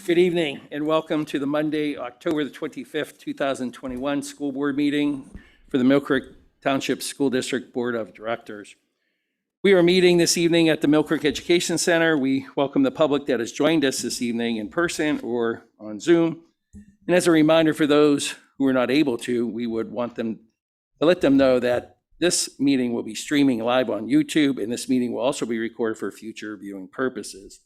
Good evening and welcome to the Monday, October the 25th, 2021 school board meeting for the Mill Creek Township School District Board of Directors. We are meeting this evening at the Mill Creek Education Center. We welcome the public that has joined us this evening in person or on Zoom. And as a reminder for those who are not able to, we would want them to let them know that this meeting will be streaming live on YouTube, and this meeting will also be recorded for future viewing purposes.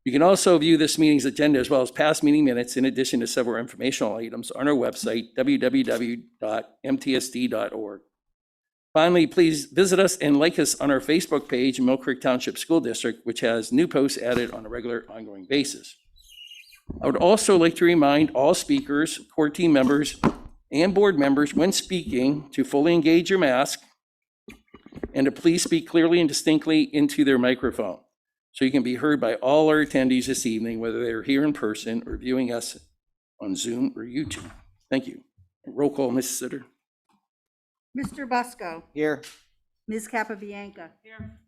You can also view this meeting's agenda as well as past meeting minutes in addition to several informational items on our website, www.mtsd.org. Finally, please visit us and like us on our Facebook page, Mill Creek Township School District, which has new posts added on a regular ongoing basis. I would also like to remind all speakers, core team members, and board members when speaking to fully engage your mask and to please speak clearly and distinctly into their microphone, so you can be heard by all our attendees this evening, whether they're here in person or viewing us on Zoom or YouTube. Thank you. Roll call, Mrs. Sitter. Mr. Busco. Here. Ms. Capabianca. Here.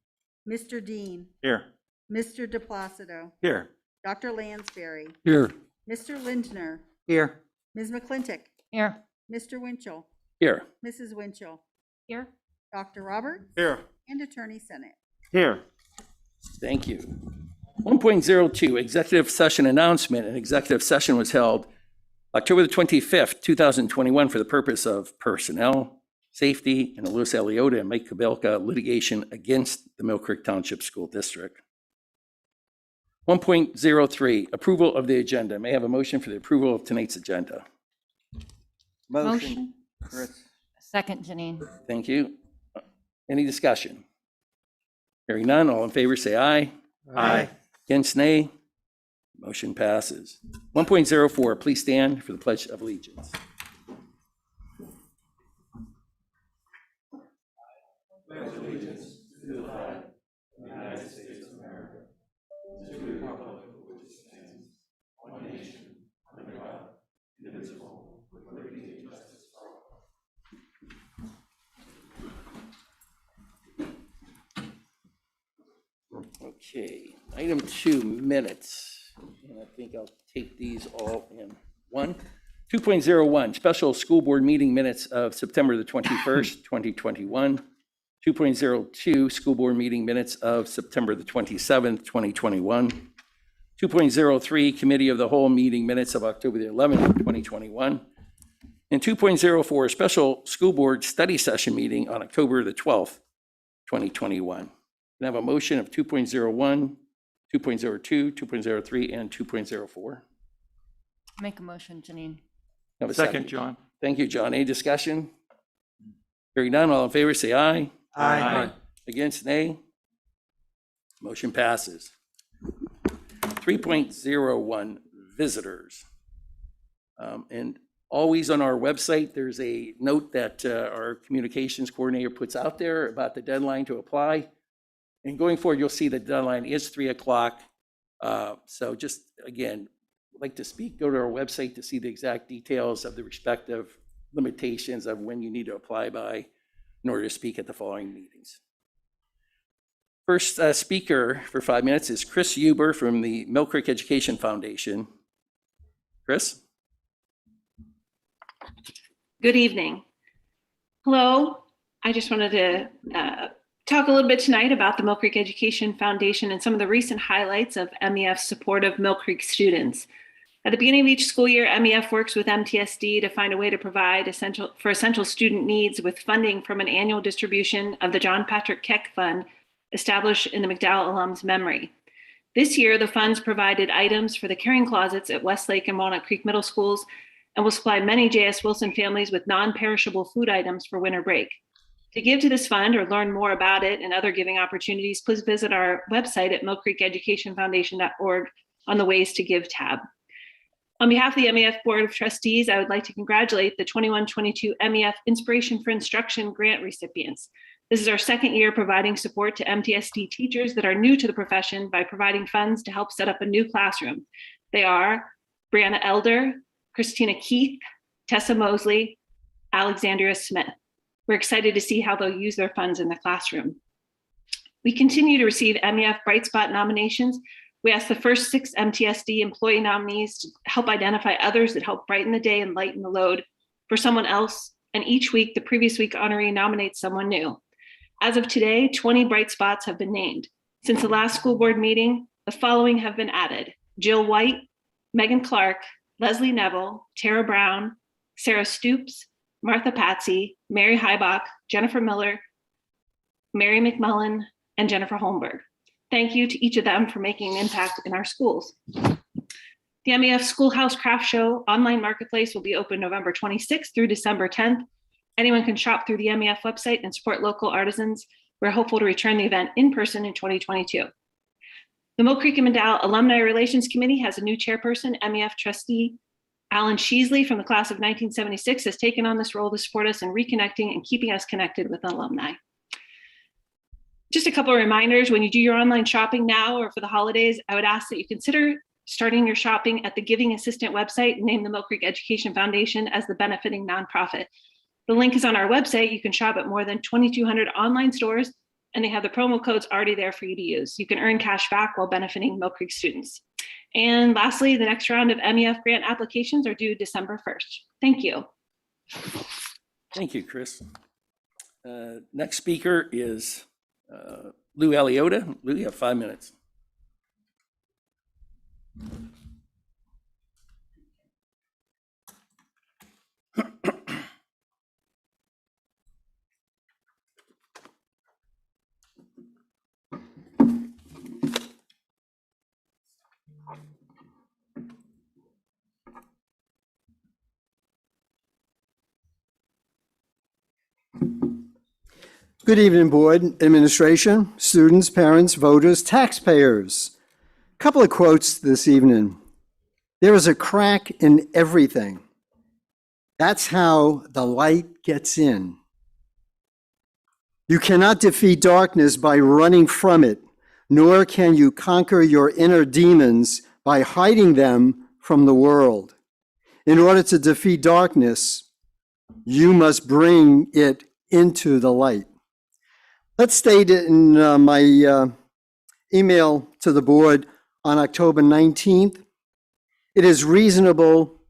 Mr. Dean. Here. Mr. DePlacido. Here. Dr. Lansbury. Here. Mr. Lindner. Here. Ms. McClintock. Here. Mr. Winchell. Here. Mrs. Winchell. Here. Dr. Roberts. Here. And Attorney Senate. Here. Thank you. 1.02, executive session announcement. An executive session was held October the 25th, 2021 for the purpose of personnel, safety, and Louis Eliota and Mike Kabelka litigation against the Mill Creek Township School District. 1.03, approval of the agenda. May I have a motion for the approval of tonight's agenda? Motion. Chris. Second, Janine. Thank you. Any discussion? Hearing none, all in favor say aye. Aye. Against, nay. Motion passes. 1.04, please stand for the Pledge of Allegiance. Pledge allegiance to the flag of the United States of America, to the republic for which it stands, one nation, under God, indivisible, with liberty and justice for all. Okay, item 2, minutes. And I think I'll take these all in one. 2.01, special school board meeting minutes of September the 21st, 2021. 2.02, school board meeting minutes of September the 27th, 2021. 2.03, committee of the whole meeting minutes of October the 11th, 2021. And 2.04, special school board study session meeting on October the 12th, 2021. Can I have a motion of 2.01, 2.02, 2.03, and 2.04? Make a motion, Janine. Have a Second, John. Thank you, John. Any discussion? Hearing none, all in favor say aye. Aye. Against, nay. Motion passes. 3.01, visitors. And always on our website, there's a note that our communications coordinator puts out there about the deadline to apply. And going forward, you'll see the deadline is 3 o'clock. So just, again, like to speak, go to our website to see the exact details of the respective limitations of when you need to apply by in order to speak at the following meetings. First speaker for 5 minutes is Chris Huber from the Mill Creek Education Foundation. Chris? Good evening. Hello. I just wanted to talk a little bit tonight about the Mill Creek Education Foundation and some of the recent highlights of MEF's support of Mill Creek students. At the beginning of each school year, MEF works with Mtsd to find a way to provide essential student needs with funding from an annual distribution of the John Patrick Keck Fund established in the McDowell alums' memory. This year, the funds provided items for the carrying closets at Westlake and Walnut Creek Middle Schools and will supply many J.S. Wilson families with non-perishable food items for winter break. To give to this fund or learn more about it and other giving opportunities, please visit our website at millcreekeducationfoundation.org on the Ways to Give tab. On behalf of the MEF Board of Trustees, I would like to congratulate the 21-22 MEF Inspiration for Instruction grant recipients. This is our second year providing support to MTSD teachers that are new to the profession by providing funds to help set up a new classroom. They are Brianna Elder, Christina Keith, Tessa Mosley, Alexandria Smith. We're excited to see how they'll use their funds in the classroom. We continue to receive MEF Bright Spot nominations. We asked the first 6 MTSD employee nominees to help identify others that help brighten the day and lighten the load for someone else. And each week, the previous week honoree nominates someone new. As of today, 20 bright spots have been named. Since the last school board meeting, the following have been added: Jill White, Megan Clark, Leslie Neville, Tara Brown, Sarah Stoops, Martha Patsy, Mary Heibach, Jennifer Miller, Mary McMullen, and Jennifer Holmberg. Thank you to each of them for making an impact in our schools. The MEF Schoolhouse Craft Show online marketplace will be open November 26th through December 10th. Anyone can shop through the MEF website and support local artisans. We're hopeful to return the event in person in 2022. The Mill Creek and McDowell Alumni Relations Committee has a new chairperson. MEF trustee Alan Sheasley from the class of 1976 has taken on this role to support us in reconnecting and keeping us connected with alumni. Just a couple of reminders: when you do your online shopping now or for the holidays, I would ask that you consider starting your shopping at the Giving Assistant website and name the Mill Creek Education Foundation as the benefiting nonprofit. The link is on our website. You can shop at more than 2,200 online stores, and they have the promo codes already there for you to use. You can earn cash back while benefiting Mill Creek students. And lastly, the next round of MEF grant applications are due December 1st. Thank you. Thank you, Chris. Next speaker is Lou Aliota. Lou, you have 5 minutes. Good evening, board, administration, students, parents, voters, taxpayers. A couple of quotes this evening. There is a crack in everything. That's how the light gets in. You cannot defeat darkness by running from it, nor can you conquer your inner demons by hiding them from the world. In order to defeat darkness, you must bring it into the light. Let's state it in my email to the board on October 19th. It is reasonable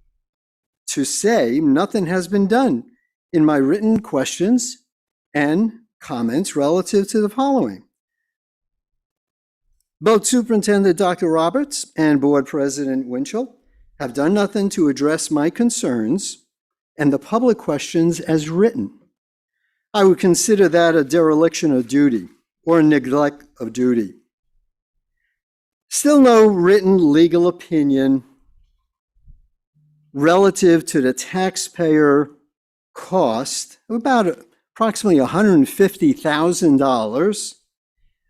to say nothing has been done in my written questions and comments relative to the following. Both Superintendent Dr. Roberts and Board President Winchell have done nothing to address my concerns and the public questions as written. I would consider that a dereliction of duty or a neglect of duty. Still no written legal opinion relative to the taxpayer cost of about approximately $150,000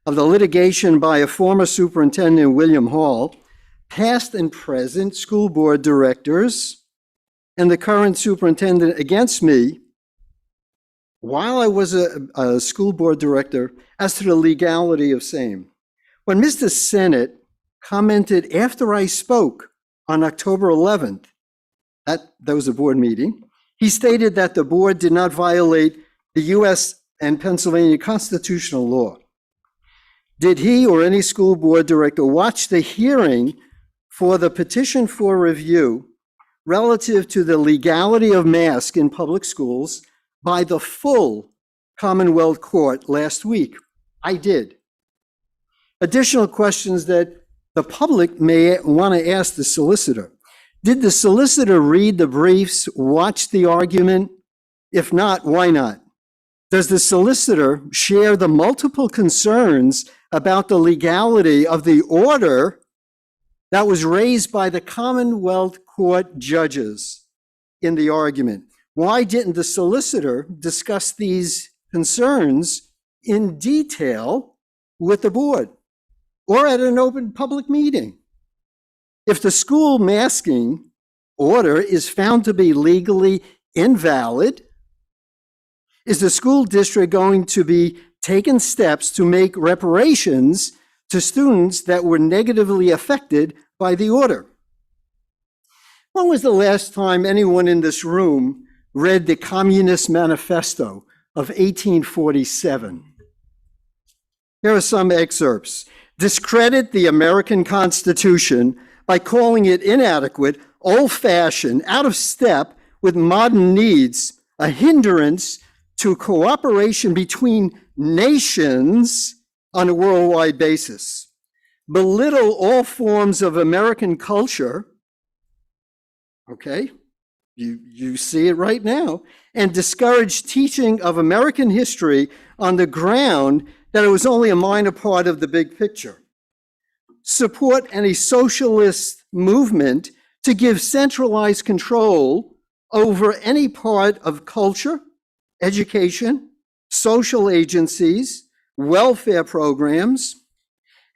of the litigation by a former superintendent, William Hall, past and present school board directors, and the current superintendent against me while I was a school board director as to the legality of same. When Mr. Senate commented after I spoke on October 11th, that was a board meeting, he stated that the board did not violate the U.S. and Pennsylvania constitutional law. Did he or any school board director watch the hearing for the petition for review relative to the legality of masks in public schools by the full Commonwealth Court last week? I did. Additional questions that the public may want to ask the solicitor. Did the solicitor read the briefs, watch the argument? If not, why not? Does the solicitor share the multiple concerns about the legality of the order that was raised by the Commonwealth Court judges in the argument? Why didn't the solicitor discuss these concerns in detail with the board or at an open public meeting? If the school masking order is found to be legally invalid, is the school district going to be taking steps to make reparations to students that were negatively affected by the order? When was the last time anyone in this room read the Communist Manifesto of 1847? Here are some excerpts. Discredit the American Constitution by calling it inadequate, old-fashioned, out of step with modern needs, a hindrance to cooperation between nations on a worldwide basis. Belittle all forms of American culture. Okay, you see it right now. And discourage teaching of American history on the ground that it was only a minor part of the big picture. Support any socialist movement to give centralized control over any part of culture, education, social agencies, welfare programs,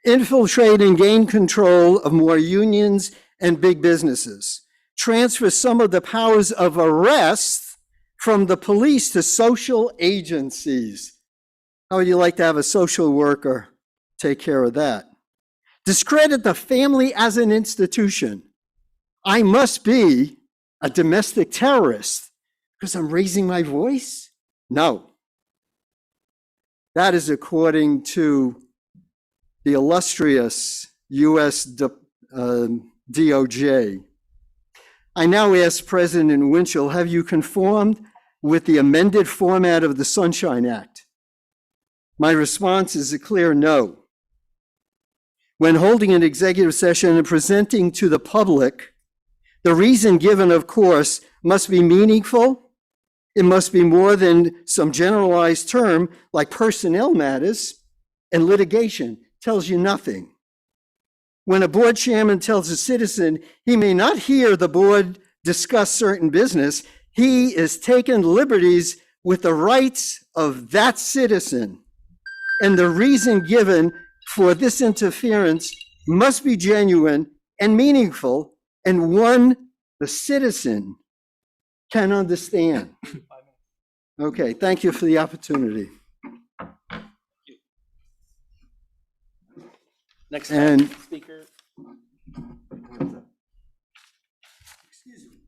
infiltrate and gain control of more unions and big businesses, transfer some of the powers of arrest from the police to social agencies. How would you like to have a social worker take care of that? Discredit the family as an institution. I must be a domestic terrorist because I'm raising my voice? No. That is according to the illustrious U.S. DOJ. I now ask President Winchell, have you conformed with the amended format of the Sunshine Act? My response is a clear no. When holding an executive session and presenting to the public, the reason given, of course, must be meaningful. It must be more than some generalized term like personnel matters, and litigation tells you nothing. When a board chairman tells a citizen he may not hear the board discuss certain business, he is taking liberties with the rights of that citizen. And the reason given for this interference must be genuine and meaningful, and one the citizen can understand. Okay, thank you for the opportunity. Next And- speaker. Excuse me,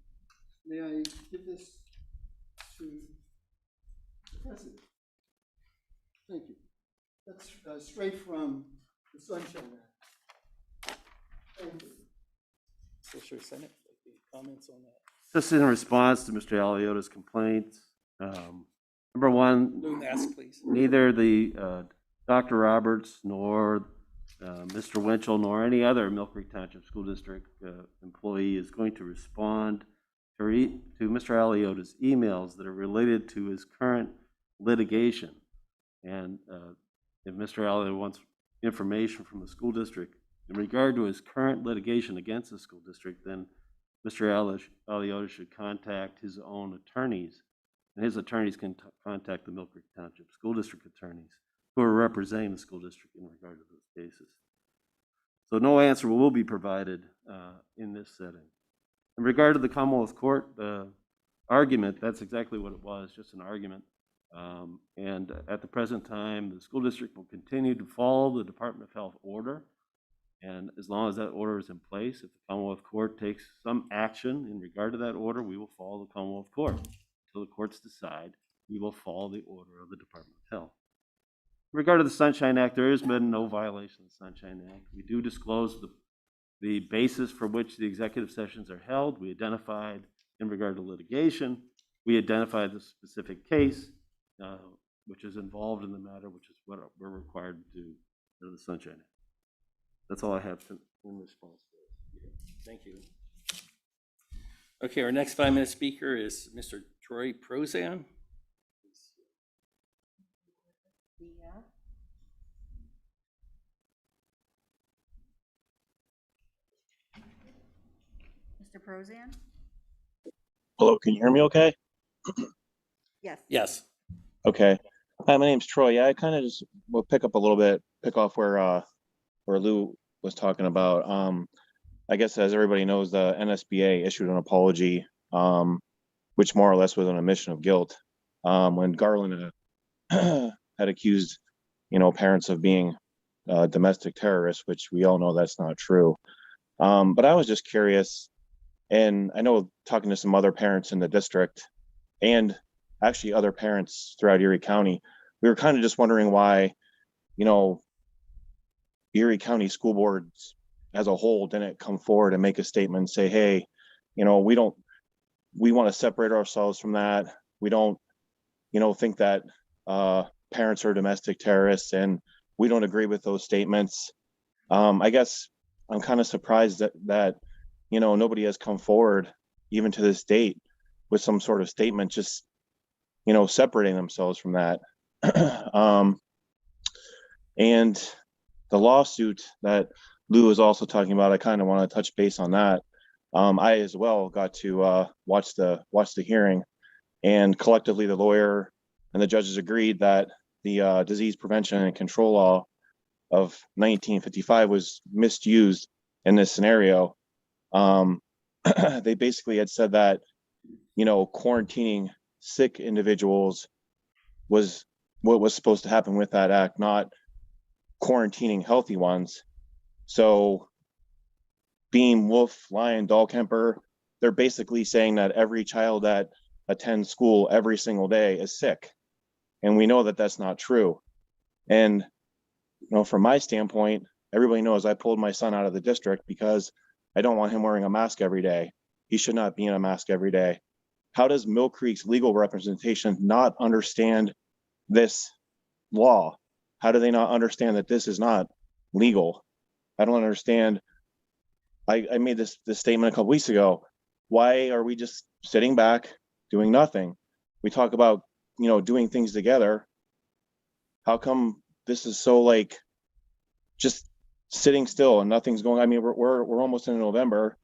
may I give this to the president? Thank you. That's straight from the Sunshine Act. Thank you. Sure, Senate, any comments on that? Just in response to Mr. Aliota's complaint, number one, Blue mask, please. neither the Dr. Roberts nor Mr. Winchell nor any other Mill Creek Township School District employee is going to respond to Mr. Aliota's emails that are related to his current litigation. And if Mr. Aliota wants information from the school district in regard to his current litigation against the school district, then Mr. Aliota should contact his own attorneys, and his attorneys can contact the Mill Creek Township School District attorneys who are representing the school district in regard to those cases. So no answer will be provided in this setting. In regard to the Commonwealth Court argument, that's exactly what it was, just an argument. And at the present time, the school district will continue to follow the Department of Health order. And as long as that order is in place, if the Commonwealth Court takes some action in regard to that order, we will follow the Commonwealth Court. Until the courts decide, we will follow the order of the Department of Health. In regard to the Sunshine Act, there has been no violation of the Sunshine Act. We do disclose the basis for which the executive sessions are held. We identified, in regard to litigation, we identified the specific case which is involved in the matter, which is what we're required to do under the Sunshine Act. That's all I have in response to it. Thank you. Okay, our next 5-minute speaker is Mr. Troy Prozan. Mr. Prozan? Hello, can you hear me okay? Yes. Yes. Okay. Hi, my name's Troy. Yeah, I kind of just will pick off where Lou was talking about. I guess as everybody knows, the NSBA issued an apology, which more or less was an admission of guilt, when Garland had accused, parents of being domestic terrorists, which we all know that's not true. But I was just curious, and I know talking to some other parents in the district and actually other parents throughout Erie County, we were kind of just wondering why, Erie County school boards as a whole didn't come forward and make a statement and say, hey, we want to separate ourselves from that. We don't, think that parents are domestic terrorists, and we don't agree with those statements. I guess I'm kind of surprised that nobody has come forward even to this date with some sort of statement, just, separating themselves from that. And the lawsuit that Lou was also talking about, I kind of want to touch base on that. I as well got to watch the hearing, and collectively the lawyer and the judges agreed that the disease prevention and control law of 1955 was misused in this scenario. They basically had said that, quarantining sick individuals was what was supposed to happen with that act, not quarantining healthy ones. So being wolf, lion, dog kemper, they're basically saying that every child that attends school every single day is sick. And we know that that's not true. And, from my standpoint, everybody knows I pulled my son out of the district because I don't want him wearing a mask every day. He should not be in a mask every day. How does Mill Creek's legal representation not understand this law? How do they not understand that this is not legal? I don't understand. I made this statement a couple weeks ago. Why are we just sitting back doing nothing? We talk about, doing things together. How come this is so like just sitting still and nothing's going? I mean, we're almost in November,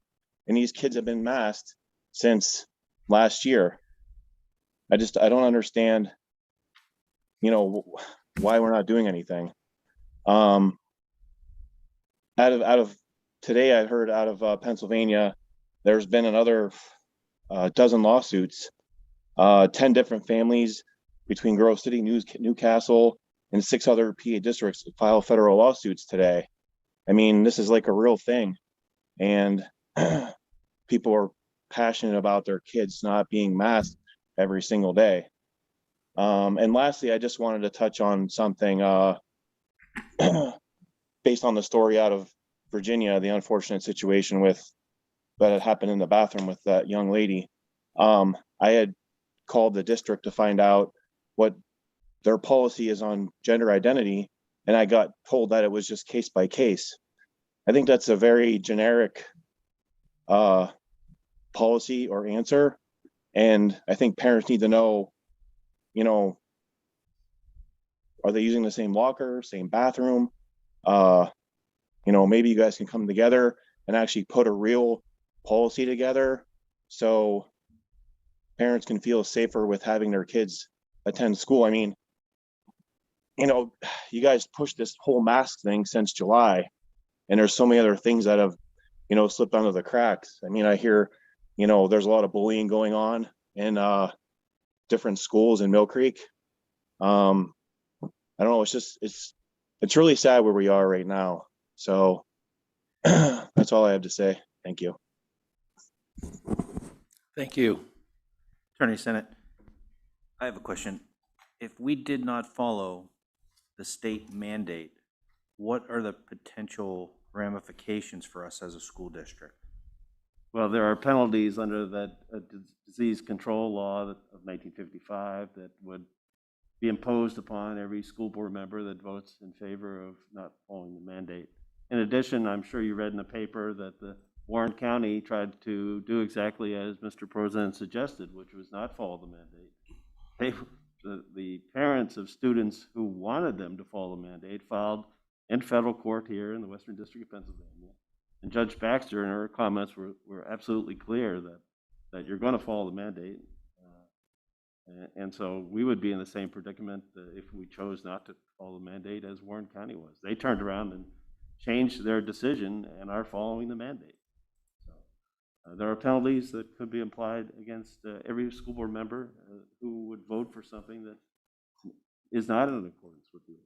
and these kids have been masked since last year. I don't understand, why we're not doing anything. Out of today, I heard out of Pennsylvania, there's been another dozen lawsuits, 10 different families between Grove City, Newcastle, and 6 other PA districts file federal lawsuits today. I mean, this is like a real thing, and people are passionate about their kids not being masked every single day. And lastly, I just wanted to touch on something based on the story out of Virginia, the unfortunate situation that had happened in the bathroom with that young lady. I had called the district to find out what their policy is on gender identity, and I got told that it was just case by case. I think that's a very generic policy or answer, and I think parents need to know, are they using the same locker, same bathroom? Maybe you guys can come together and actually put a real policy together so parents can feel safer with having their kids attend school. I mean, you guys pushed this whole mask thing since July, and there's so many other things that have, slipped under the cracks. I mean, I hear, there's a lot of bullying going on in different schools in Mill Creek. I don't know. It's really sad where we are right now. So that's all I have to say. Thank you. Thank you. Attorney Senate, I have a question. If we did not follow the state mandate, what are the potential ramifications for us as a school district? Well, there are penalties under that disease control law of 1955 that would be imposed upon every school board member that votes in favor of not following the mandate. In addition, I'm sure you read in the paper that the Warren County tried to do exactly as Mr. President suggested, which was not follow the mandate. The parents of students who wanted them to follow the mandate filed in federal court here in the Western District of Pennsylvania. And Judge Baxter in her comments were absolutely clear that you're going to follow the mandate. And so we would be in the same predicament if we chose not to follow the mandate as Warren County was. They turned around and changed their decision and are following the mandate. There are penalties that could be applied against every school board member who would vote for something that is not in accordance with the order.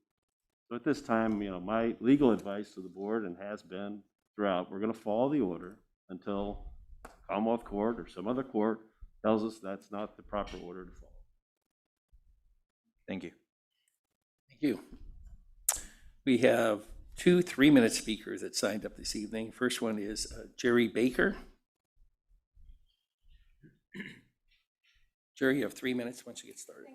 So at this time, my legal advice to the board, and has been throughout, we're going to follow the order until Commonwealth Court or some other court tells us that's not the proper order to follow. Thank you. Thank you. We have 2 3-minute speakers that signed up this evening. First one is Jerry Baker. Jerry, you have 3 minutes once you get started.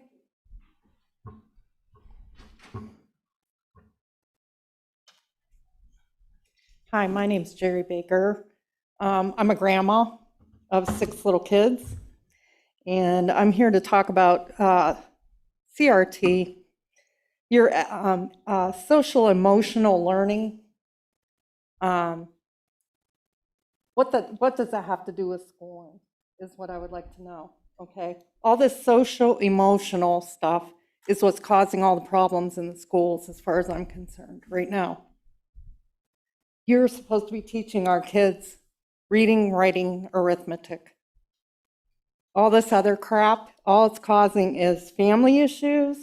Hi, my name's Jerry Baker. I'm a grandma of 6 little kids, and I'm here to talk about CRT, your social emotional learning. What does that have to do with schooling is what I would like to know, okay? All this social emotional stuff is what's causing all the problems in the schools as far as I'm concerned right now. You're supposed to be teaching our kids reading, writing, arithmetic. All this other crap, all it's causing is family issues,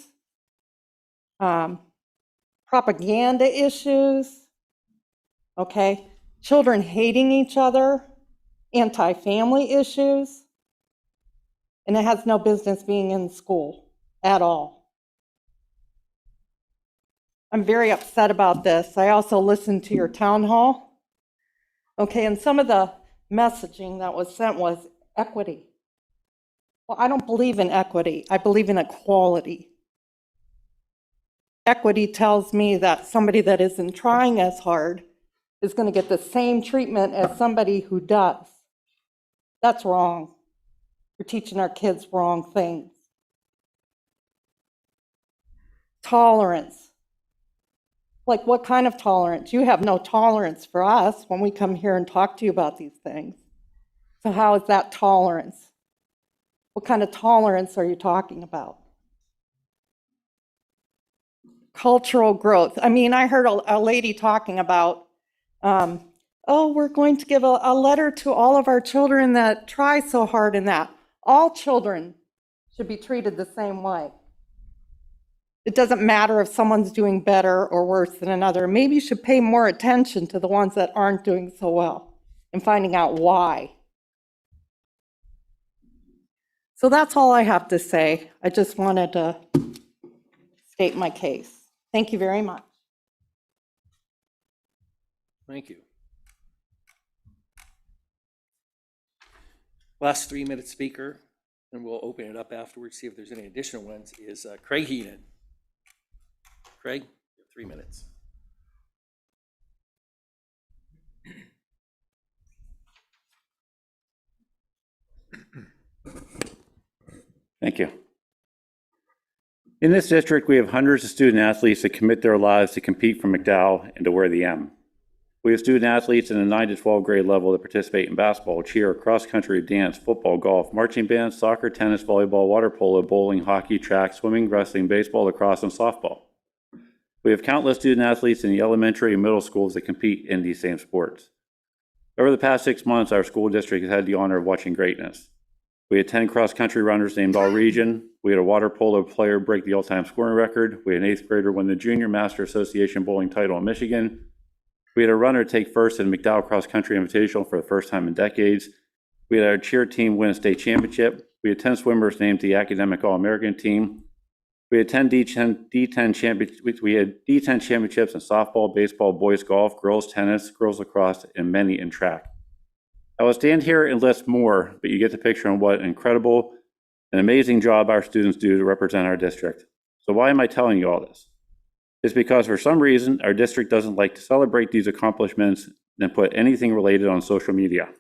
propaganda issues, okay? Children hating each other, anti-family issues, and it has no business being in school at all. I'm very upset about this. I also listened to your town hall. Okay, and some of the messaging that was sent was equity. Well, I don't believe in equity. I believe in equality. Equity tells me that somebody that isn't trying as hard is going to get the same treatment as somebody who does. That's wrong. You're teaching our kids wrong things. Tolerance. Like, what kind of tolerance? You have no tolerance for us when we come here and talk to you about these things. So how is that tolerance? What kind of tolerance are you talking about? Cultural growth. I mean, I heard a lady talking about, oh, we're going to give a letter to all of our children that try so hard in that. All children should be treated the same way. It doesn't matter if someone's doing better or worse than another. Maybe you should pay more attention to the ones that aren't doing so well and finding out why. So that's all I have to say. I just wanted to state my case. Thank you very much. Thank you. Last 3-minute speaker, and we'll open it up afterwards, see if there's any additional ones, is Craig Heenan. Craig, you have 3 minutes. Thank you. In this district, we have hundreds of student athletes that commit their lives to compete for McDowell and to wear the M. We have student athletes in the 9 to 12 grade level that participate in basketball, cheer, cross country, dance, football, golf, marching band, soccer, tennis, volleyball, water polo, bowling, hockey, track, swimming, wrestling, baseball, lacrosse, and softball. We have countless student athletes in the elementary and middle schools that compete in these same sports. Over the past 6 months, our school district has had the honor of watching greatness. We had 10 cross-country runners named All-Region. We had a water polo player break the all-time scoring record. We had an 8th grader win the Junior Master Association bowling title in Michigan. We had a runner take first in the McDowell Cross Country Invitational for the first time in decades. We had our cheer team win a state championship. We had 10 swimmers named the Academic All-American team. We had 10 D10 championships in softball, baseball, boys golf, girls tennis, girls lacrosse, and many in track. I will stand here and list more, but you get the picture on what an incredible and amazing job our students do to represent our district. So why am I telling you all this? It's because for some reason, our district doesn't like to celebrate these accomplishments and put anything related on social media.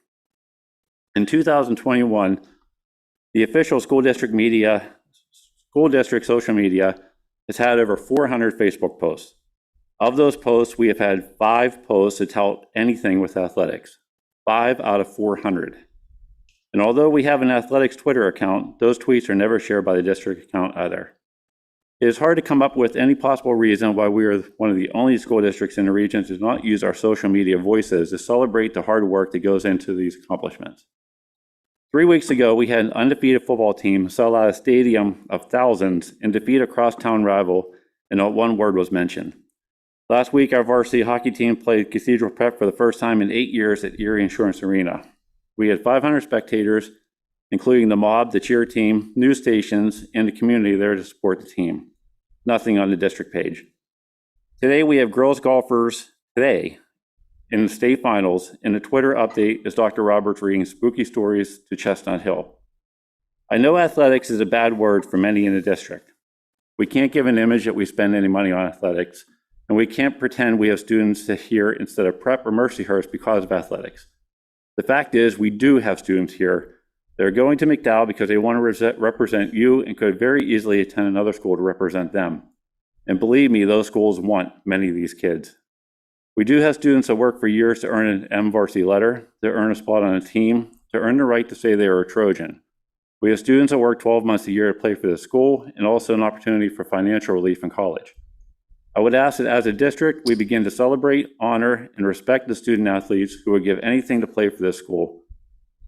In 2021, the official school district social media has had over 400 Facebook posts. Of those posts, we have had 5 posts that tout anything with athletics. 5 out of 400. And although we have an athletics Twitter account, those tweets are never shared by the district account either. It is hard to come up with any possible reason why we are one of the only school districts in the region to not use our social media voices to celebrate the hard work that goes into these accomplishments. 3 weeks ago, we had an undefeated football team sell out a stadium of thousands and defeat a crosstown rival, and not one word was mentioned. Last week, our varsity hockey team played Cathedral Prep for the first time in 8 years at Erie Insurance Arena. We had 500 spectators, including the mob, the cheer team, news stations, and the community there to support the team. Nothing on the district page. Today, we have girls golfers today in the state finals, and the Twitter update is Dr. Roberts reading spooky stories to Chestnut Hill. I know athletics is a bad word for many in the district. We can't give an image that we spend any money on athletics, and we can't pretend we have students here instead of prep or Mercyhurst because of athletics. The fact is, we do have students here. They're going to McDowell because they want to represent you and could very easily attend another school to represent them. And believe me, those schools want many of these kids. We do have students that work for years to earn an M-Varsity letter, to earn a spot on a team, to earn the right to say they are a Trojan. We have students that work 12 months a year to play for the school and also an opportunity for financial relief in college. I would ask that as a district, we begin to celebrate, honor, and respect the student athletes who would give anything to play for this school.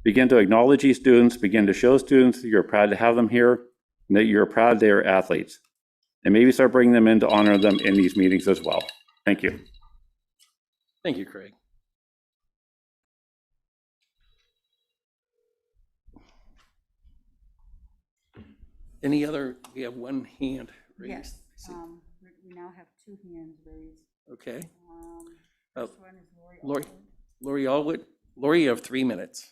Begin to acknowledge these students, begin to show students that you're proud to have them here, and that you're proud they are athletes. And maybe start bringing them in to honor them in these meetings as well. Thank you. Thank you, Craig. Any other, we have one hand raised. Yes, I see. we now have 2 hands raised. Okay. First one is Lori. Allwood. Lori Allwood. Lori, you have 3 minutes.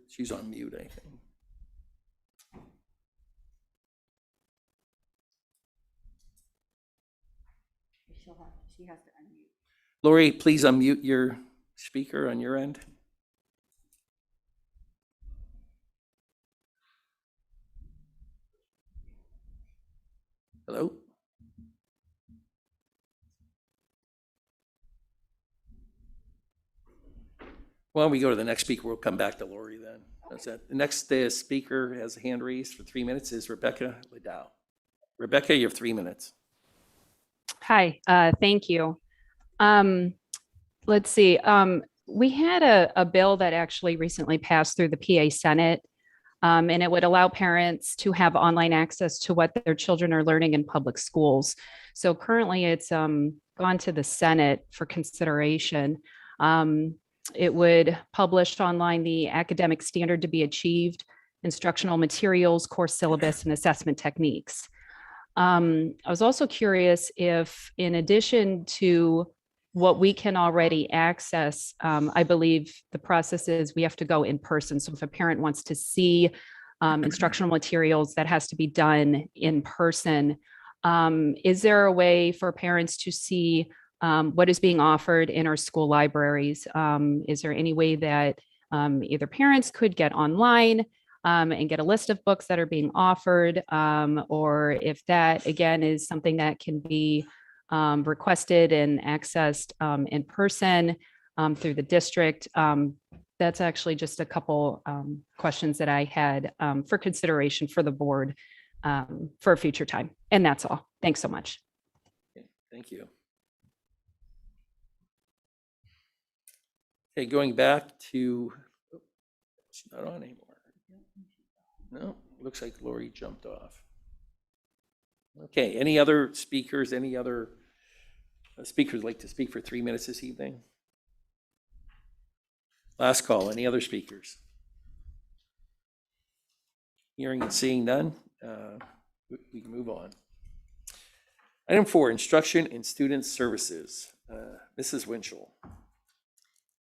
She's on mute, I think. She has to unmute. Lori, please unmute your speaker on your end. Hello? Why don't we go to the next speaker? We'll come back to Lori then. That's it. The next speaker has a hand raised for 3 minutes is Rebecca Liddell. Rebecca, you have 3 minutes. Hi, thank you. Let's see. We had a bill that actually recently passed through the PA Senate, and it would allow parents to have online access to what their children are learning in public schools. So currently it's gone to the Senate for consideration. It would publish online the academic standard to be achieved, instructional materials, course syllabus, and assessment techniques. I was also curious if, in addition to what we can already access, I believe the process is we have to go in person. So if a parent wants to see instructional materials, that has to be done in person. Is there a way for parents to see what is being offered in our school libraries? Is there any way that either parents could get online and get a list of books that are being offered, or if that, again, is something that can be requested and accessed in person through the district? That's actually just a couple questions that I had for consideration for the board for a future time. And that's all. Thanks so much. Thank you. Okay, going back to, she's not on anymore. No, looks like Lori jumped off. Okay, any other speakers, any other speakers like to speak for 3 minutes this evening? Last call, any other speakers? Hearing and seeing none, we can move on. Item 4, instruction and student services. Mrs. Winchell.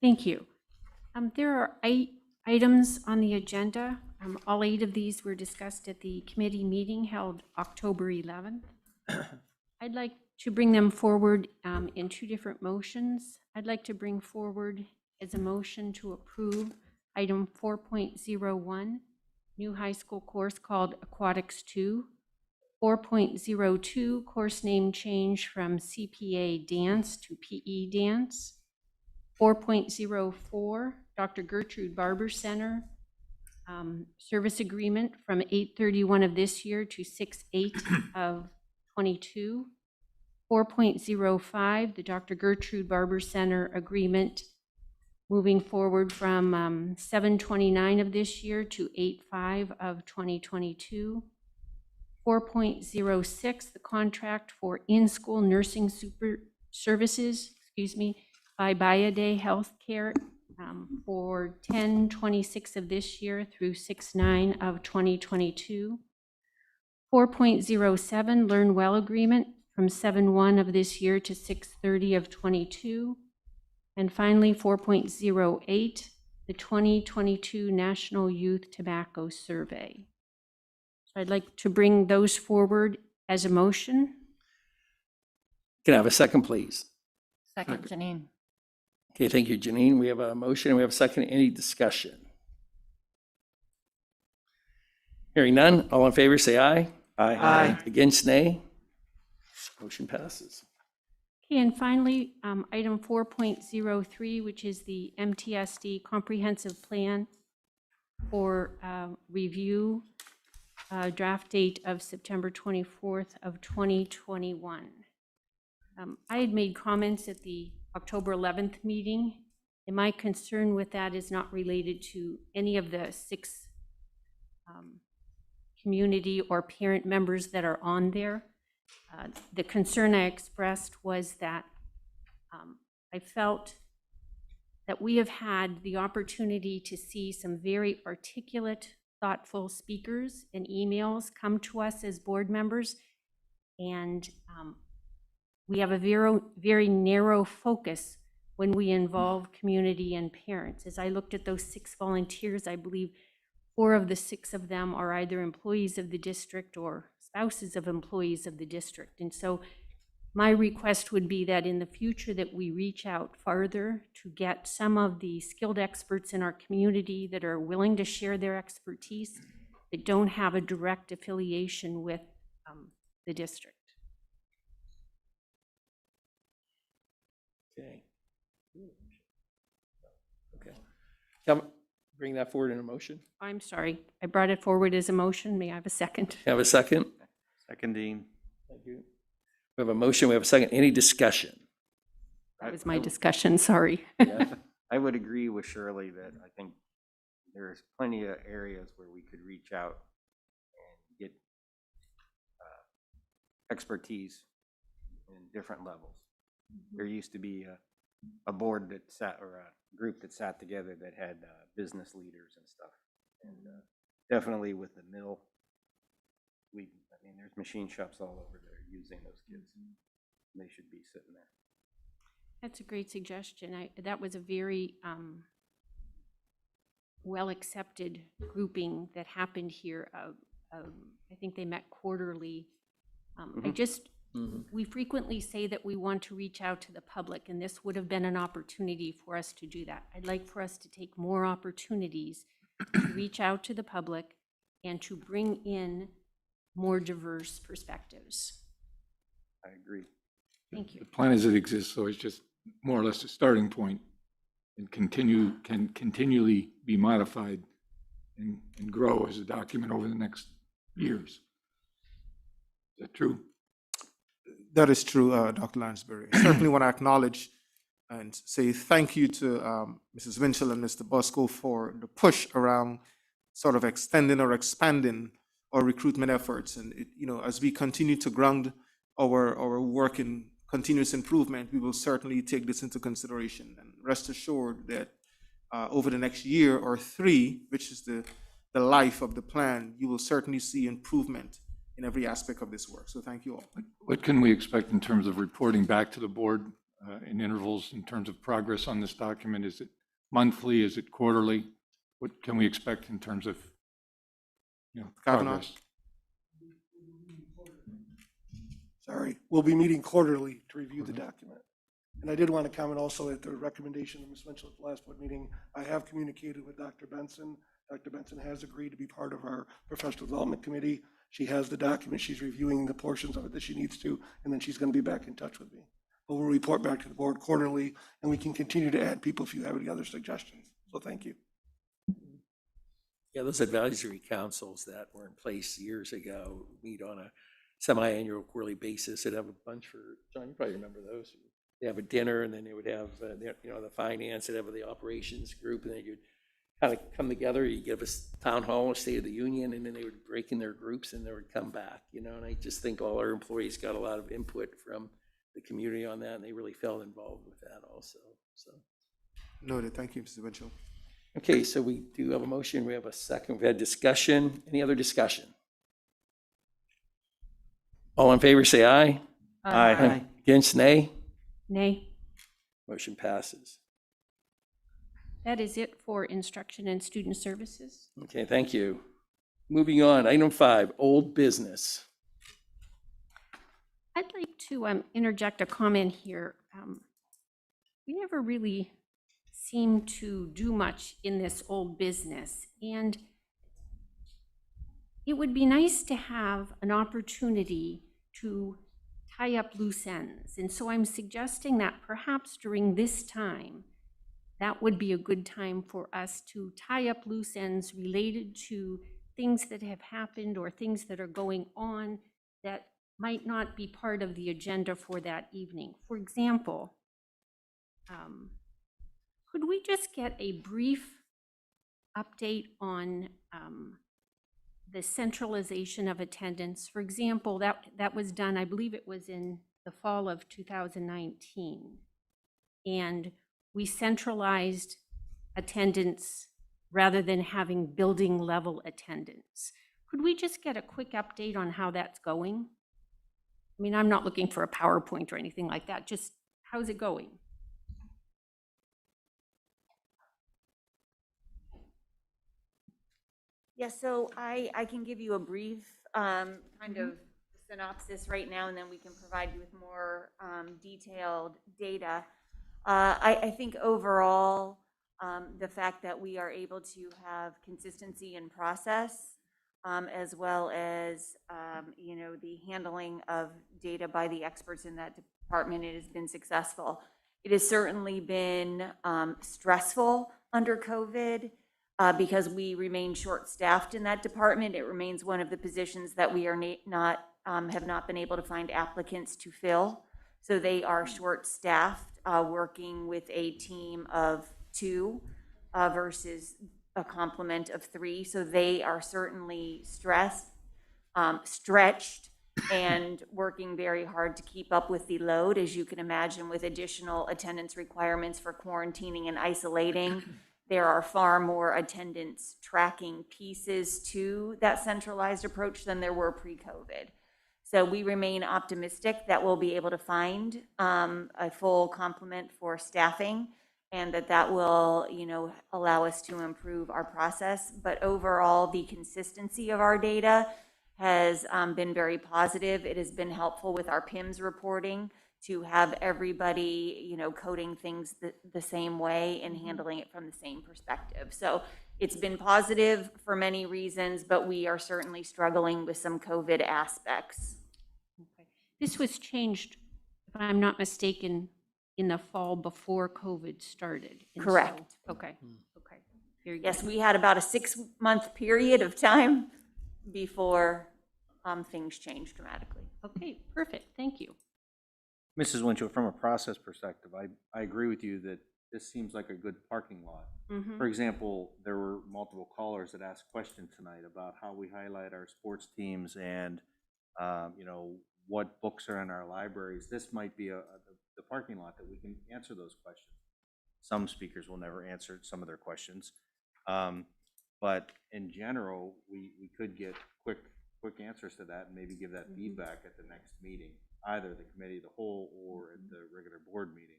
Thank you. There are 8 items on the agenda. All 8 of these were discussed at the committee meeting held October 11th. I'd like to bring them forward in 2 different motions. I'd like to bring forward as a motion to approve item 4.01, new high school course called Aquatics 2, 4.02, course name change from CPA Dance to PE Dance, 4.04, Dr. Gertrude Barber Center, service agreement from 8/31 of this year to 6/8 of 22. 4.05, the Dr. Gertrude Barber Center agreement moving forward from 7/29 of this year to 8/5 of 2022. 4.06, the contract for in-school nursing services, by Bioday Healthcare for 10/26 of this year through 6/9 of 2022. 4.07, Learn Well agreement from 7/1 of this year to 6/30 of 22. And finally, 4.08, the 2022 National Youth Tobacco Survey. So I'd like to bring those forward as a motion. Can I have a second, please? Second, Janine. Okay, thank you, Janine. We have a motion and we have a second. Any discussion? Hearing none, all in favor say aye. Aye. Against, nay. Motion passes. Okay, and finally, item 4.03, which is the Mtsd Comprehensive Plan for review, draft date of September 24th of 2021. I had made comments at the October 11th meeting, and my concern with that is not related to any of the 6 community or parent members that are on there. The concern I expressed was that I felt that we have had the opportunity to see some very articulate, thoughtful speakers and emails come to us as board members, and we have a very, very narrow focus when we involve community and parents. As I looked at those 6 volunteers, I believe 4 of the 6 of them are either employees of the district or spouses of employees of the district. And so my request would be that in the future that we reach out farther to get some of the skilled experts in our community that are willing to share their expertise, that don't have a direct affiliation with the district. Okay. Okay. Can I bring that forward in a motion? I'm sorry, I brought it forward as a motion. May I have a second? Can I have a second? Second, Dean. Thank you. We have a motion, we have a second. Any discussion? That was my discussion, sorry. I would agree with Shirley that I think there's plenty of areas where we could reach out and get expertise in different levels. There used to be a board that sat, or a group that sat together that had business leaders and stuff. And definitely with the mill, I mean, there's machine shops all over there using those kids. They should be sitting there. That's a great suggestion. That was a very well-accepted grouping that happened here. I think they met quarterly. We frequently say that we want to reach out to the public, and this would have been an opportunity for us to do that. I'd like for us to take more opportunities to reach out to the public and to bring in more diverse perspectives. I agree. Thank you. The plan as it exists, so it's just more or less a starting point and can continually be modified and grow as a document over the next years. Is that true? That is true, Dr. Lansbury. I certainly want to acknowledge and say thank you to Mrs. Winchell and Mr. Bosco for the push around sort of extending or expanding our recruitment efforts. And as we continue to ground our work in continuous improvement, we will certainly take this into consideration. And rest assured that over the next year or 3, which is the life of the plan, you will certainly see improvement in every aspect of this work. So thank you all. What can we expect in terms of reporting back to the board in intervals in terms of progress on this document? Is it monthly? Is it quarterly? What can we expect in terms of progress? Sorry, we'll be meeting quarterly to review the document. And I did want to comment also at the recommendation of Ms. Winchell at the last board meeting. I have communicated with Dr. Benson. Dr. Benson has agreed to be part of our professional development committee. She has the document. She's reviewing the portions of it that she needs to, and then she's going to be back in touch with me. But we'll report back to the board quarterly, and we can continue to add people if you have any other suggestions. So thank you. Yeah, those advisory councils that were in place years ago meet on a semi-annual quarterly basis. They'd have a bunch for, John, you probably remember those. They have a dinner, and then they would have, the finance, they'd have the operations group, and then you'd kind of come together, you give us town hall, State of the Union, and then they would break in their groups and they would come back, and I just think all our employees got a lot of input from the community on that, and they really felt involved with that also, so. Noted. Thank you, Mr. Winchell. Okay, so we do have a motion, we have a second, we've had discussion. Any other discussion? All in favor, say aye. Aye. Against, nay. Nay. Motion passes. That is it for instruction and student services. Okay, thank you. Moving on, item 5, old business. I'd like to interject a comment here. We never really seem to do much in this old business, and it would be nice to have an opportunity to tie up loose ends. And so I'm suggesting that perhaps during this time, that would be a good time for us to tie up loose ends related to things that have happened or things that are going on that might not be part of the agenda for that evening. For example, could we just get a brief update on the centralization of attendance? For example, that was done, I believe it was in the fall of 2019. And we centralized attendance rather than having building level attendance. Could we just get a quick update on how that's going? I mean, I'm not looking for a PowerPoint or anything like that, just how's it going? Yeah, so I can give you a brief kind of synopsis right now, and then we can provide you with more detailed data. I think overall, the fact that we are able to have consistency in process, as well as the handling of data by the experts in that department, it has been successful. It has certainly been stressful under COVID. Because we remain short-staffed in that department. It remains one of the positions that we are have not been able to find applicants to fill. So they are short-staffed, working with a team of 2 versus a complement of 3. So they are certainly stressed, stretched, and working very hard to keep up with the load, as you can imagine, with additional attendance requirements for quarantining and isolating. There are far more attendance tracking pieces to that centralized approach than there were pre-COVID. So we remain optimistic that we'll be able to find a full complement for staffing, and that will, allow us to improve our process. But overall, the consistency of our data has been very positive. It has been helpful with our PIMS reporting to have everybody, coding things the same way and handling it from the same perspective. So it's been positive for many reasons, but we are certainly struggling with some COVID aspects. Okay. This was changed, if I'm not mistaken, in the fall before COVID started. And Correct. So, okay. Very good. Yes, we had about a 6-month period of time before things changed dramatically. Okay, perfect. Thank you. Mrs. Winchell, from a process perspective, I agree with you that this seems like a good parking lot. Mm-hmm. For example, there were multiple callers that asked questions tonight about how we highlight our sports teams and, what books are in our libraries. This might be the parking lot that we can answer those questions. Some speakers will never answer some of their questions. But in general, we could get quick answers to that and maybe give that feedback at the next meeting, either the committee of the whole or at the regular board meeting.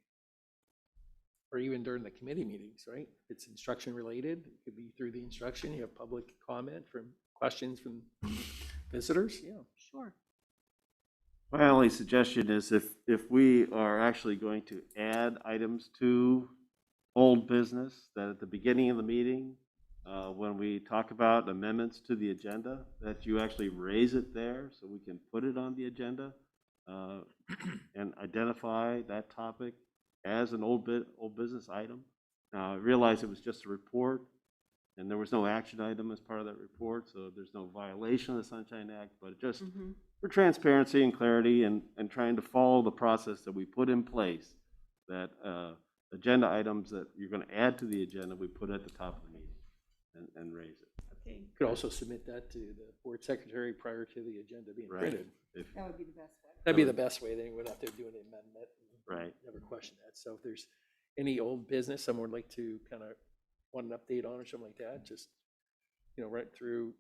Or even during the committee meetings, right? If it's instruction related, it could be through the instruction. You have public comment from questions from visitors. Yeah, sure. My only suggestion is if we are actually going to add items to old business, that at the beginning of the meeting, when we talk about amendments to the agenda, that you actually raise it there so we can put it on the agenda and identify that topic as an old business item. Now, I realize it was just a report, And there was no action item as part of that report, so there's no violation of the Sunshine Act, but just for transparency and clarity and trying to follow the process that we put in place, that agenda items that you're going to add to the agenda, we put at the top of the meeting and raise it. Okay. Could also submit that to the board secretary prior to the agenda being Right. printed. That would be the best way. That'd be the best way, then you wouldn't have to do an amendment. Right. Never question that. So if there's any old business someone would like to kind of want an update on or something like that, just, right through,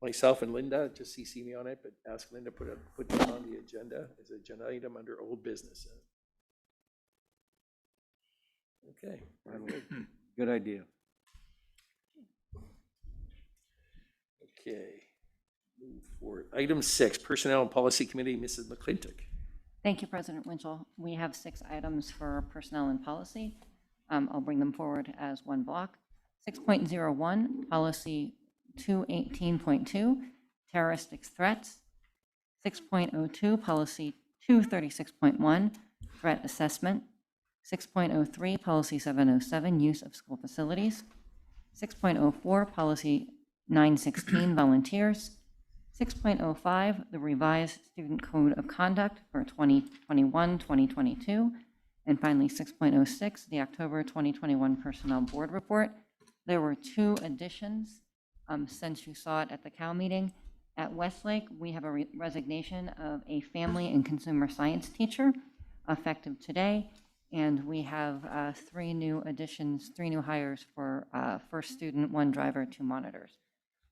myself and Linda, just CC me on it, but ask Linda to put that on the agenda as an agenda item under old business. Okay. Good idea. Okay. Move forward. Item 6, Personnel and Policy Committee, Mrs. McClintock. Thank you, President Winchell. We have 6 items for personnel and policy. I'll bring them forward as one block. 6.01, Policy 218.2, Terroristic Threats. 6.02, Policy 236.1, Threat Assessment. 6.03, Policy 707, Use of School Facilities. 6.04, Policy 916, Volunteers. 6.05, the Revised Student Code of Conduct for 2021-2022. And finally, 6.06, the October 2021 Personnel Board Report. There were 2 additions since you saw it at the COW meeting. At Westlake, we have a resignation of a family and consumer science teacher effective today. And we have 3 new additions, 3 new hires for first student, 1 driver, 2 monitors.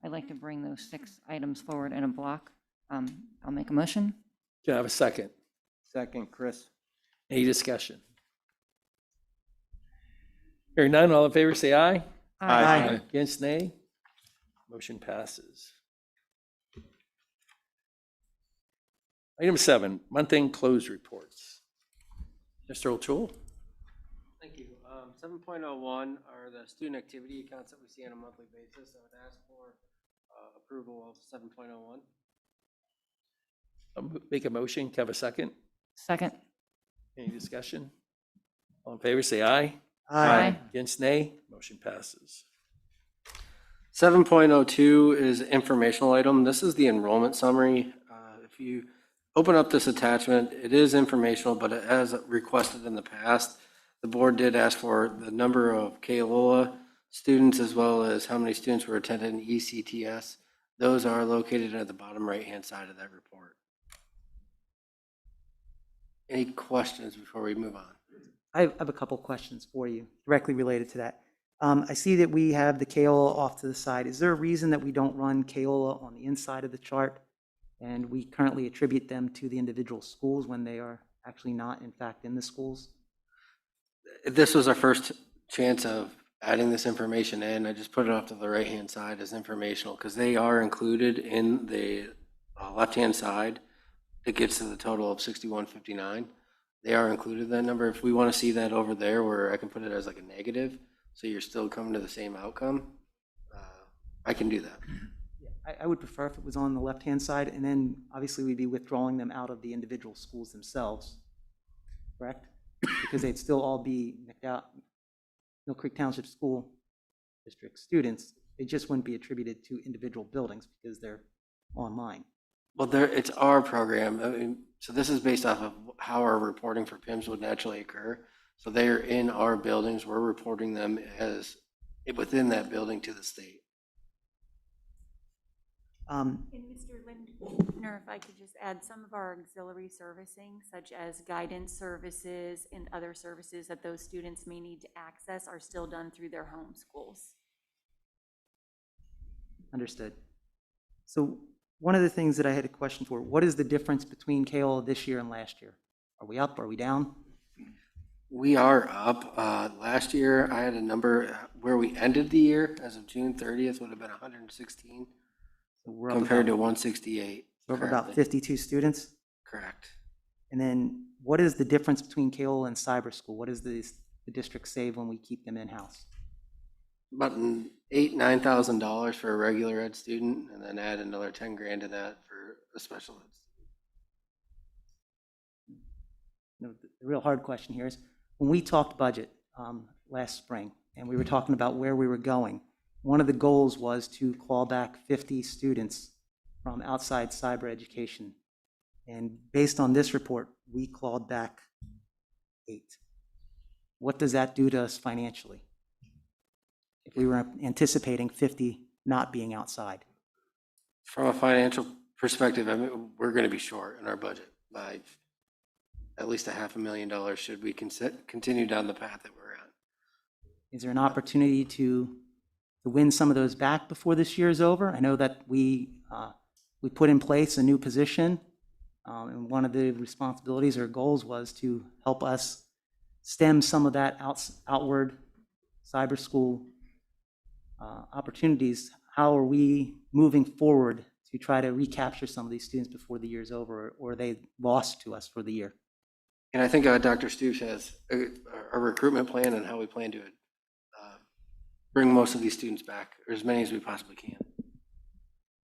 I'd like to bring those 6 items forward in a block. I'll make a motion. Can I have a second? Second, Chris. Any discussion? Hearing none, all in favor say aye. Aye. Against, nay. Motion passes. Item 7, month-end close reports. Mr. O'Toole? Thank you. 7.01 are the student activity accounts that we see on a monthly basis. I would ask for approval of 7.01. Make a motion. Can I have a second? Second. Any discussion? All in favor say aye. Aye. Against, nay. Motion passes. 7.02 is an informational item. This is the enrollment summary. If you open up this attachment, it is informational, but as requested in the past, the board did ask for the number of KLOA students as well as how many students were attending ECTS. Those are located at the bottom right-hand side of that report. Any questions before we move on? I have a couple questions for you directly related to that. I see that we have the KOLA off to the side. Is there a reason that we don't run KOLA on the inside of the chart? And we currently attribute them to the individual schools when they are actually not, in fact, in the schools? This was our first chance of adding this information in. I just put it off to the right-hand side as informational because they are included in the left-hand side. It gets to the total of 6159. They are included in that number. If we want to see that over there where I can put it as like a negative, so you're still coming to the same outcome, I can do that. Yeah, I would prefer if it was on the left-hand side, and then obviously we'd be withdrawing them out of the individual schools themselves, correct? Because they'd still all be Mill Creek Township School District students. They just wouldn't be attributed to individual buildings because they're online. Well, it's our program. I mean, so this is based off of how our reporting for PIMS would naturally occur. So they're in our buildings. We're reporting them as within that building to the state. And Mr. Lindner, if I could just add, some of our auxiliary servicing, such as guidance services and other services that those students may need to access, are still done through their home schools. Understood. So one of the things that I had a question for, what is the difference between KOL this year and last year? Are we up? Are we down? We are up. Last year, I had a number where we ended the year as of June 30th would have been 116 So we're compared to about, 168. so we're about 52 students? Correct. And then what is the difference between KOL and cyber school? What does the district save when we keep them in-house? About $9,000 for a regular ed student, and then add another 10 grand to that for a special ed student. You know, the real hard question here is, when we talked budget last spring, and we were talking about where we were going, one of the goals was to claw back 50 students from outside cyber education. And based on this report, we clawed back 8. What does that do to us financially? If we were anticipating 50 not being outside. From a financial perspective, I mean, we're going to be short in our budget by at least $500,000 should we continue down the path that we're on. Is there an opportunity to win some of those back before this year is over? I know that we put in place a new position, and one of the responsibilities or goals was to help us stem some of that outward cyber school opportunities. How are we moving forward to try to recapture some of these students before the year's over, or are they lost to us for the year? And I think Dr. Stoops has a recruitment plan and how we plan to bring most of these students back, or as many as we possibly can.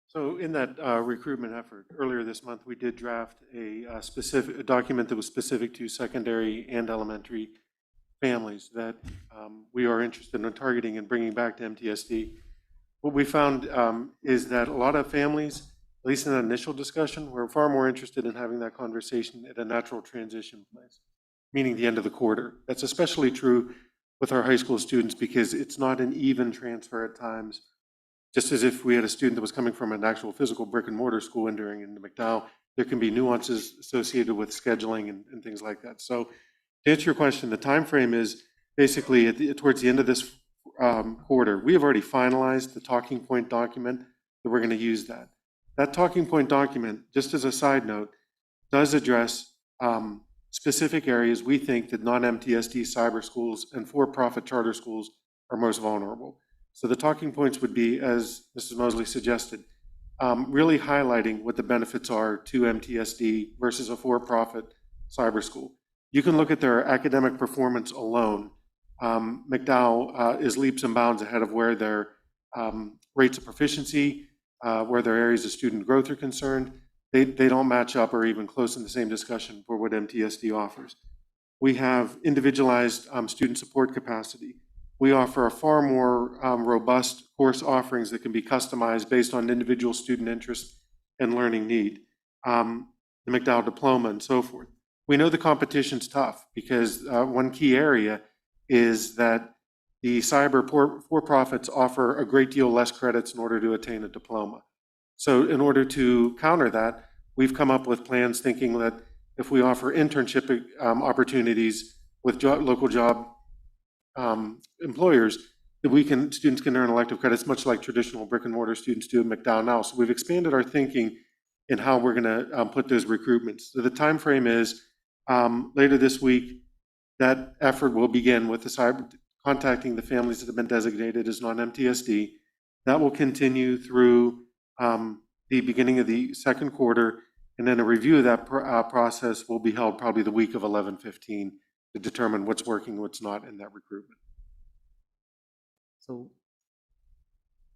So in that recruitment effort, earlier this month, we did draft a document that was specific to secondary and elementary families that we are interested in targeting and bringing back to MTSD. What we found is that a lot of families, at least in that initial discussion, were far more interested in having that conversation at a natural transition place, meaning the end of the quarter. That's especially true with our high school students because it's not an even transfer at times. Just as if we had a student that was coming from an actual physical brick and mortar school entering into McDowell, there can be nuances associated with scheduling and things like that. So to answer your question, the time frame is basically towards the end of this quarter. We have already finalized the talking point document that we're going to use that. That talking point document, just as a side note, does address specific areas we think that non-MTSD cyber schools and for-profit charter schools are most vulnerable. So the talking points would be, as Mrs. Mosley suggested, really highlighting what the benefits are to MTSD versus a for-profit cyber school. You can look at their academic performance alone. McDowell is leaps and bounds ahead of where their rates of proficiency, where their areas of student growth are concerned. They don't match up or even close in the same discussion for what MTSD offers. We have individualized student support capacity. We offer a far more robust course offerings that can be customized based on individual student interest and learning need. The McDowell diploma and so forth. We know the competition's tough because one key area is that the cyber for-profits offer a great deal less credits in order to attain a diploma. So in order to counter that, we've come up with plans thinking that if we offer internship opportunities with local job employers, that students can earn elective credits, much like traditional brick and mortar students do at McDowell now. So we've expanded our thinking in how we're going to put those recruitments. So the time frame is later this week. That effort will begin with contacting the families that have been designated as non-MTSD. That will continue through the beginning of the second quarter, and then a review of that process will be held probably the week of 11/15 to determine what's working and what's not in that recruitment. So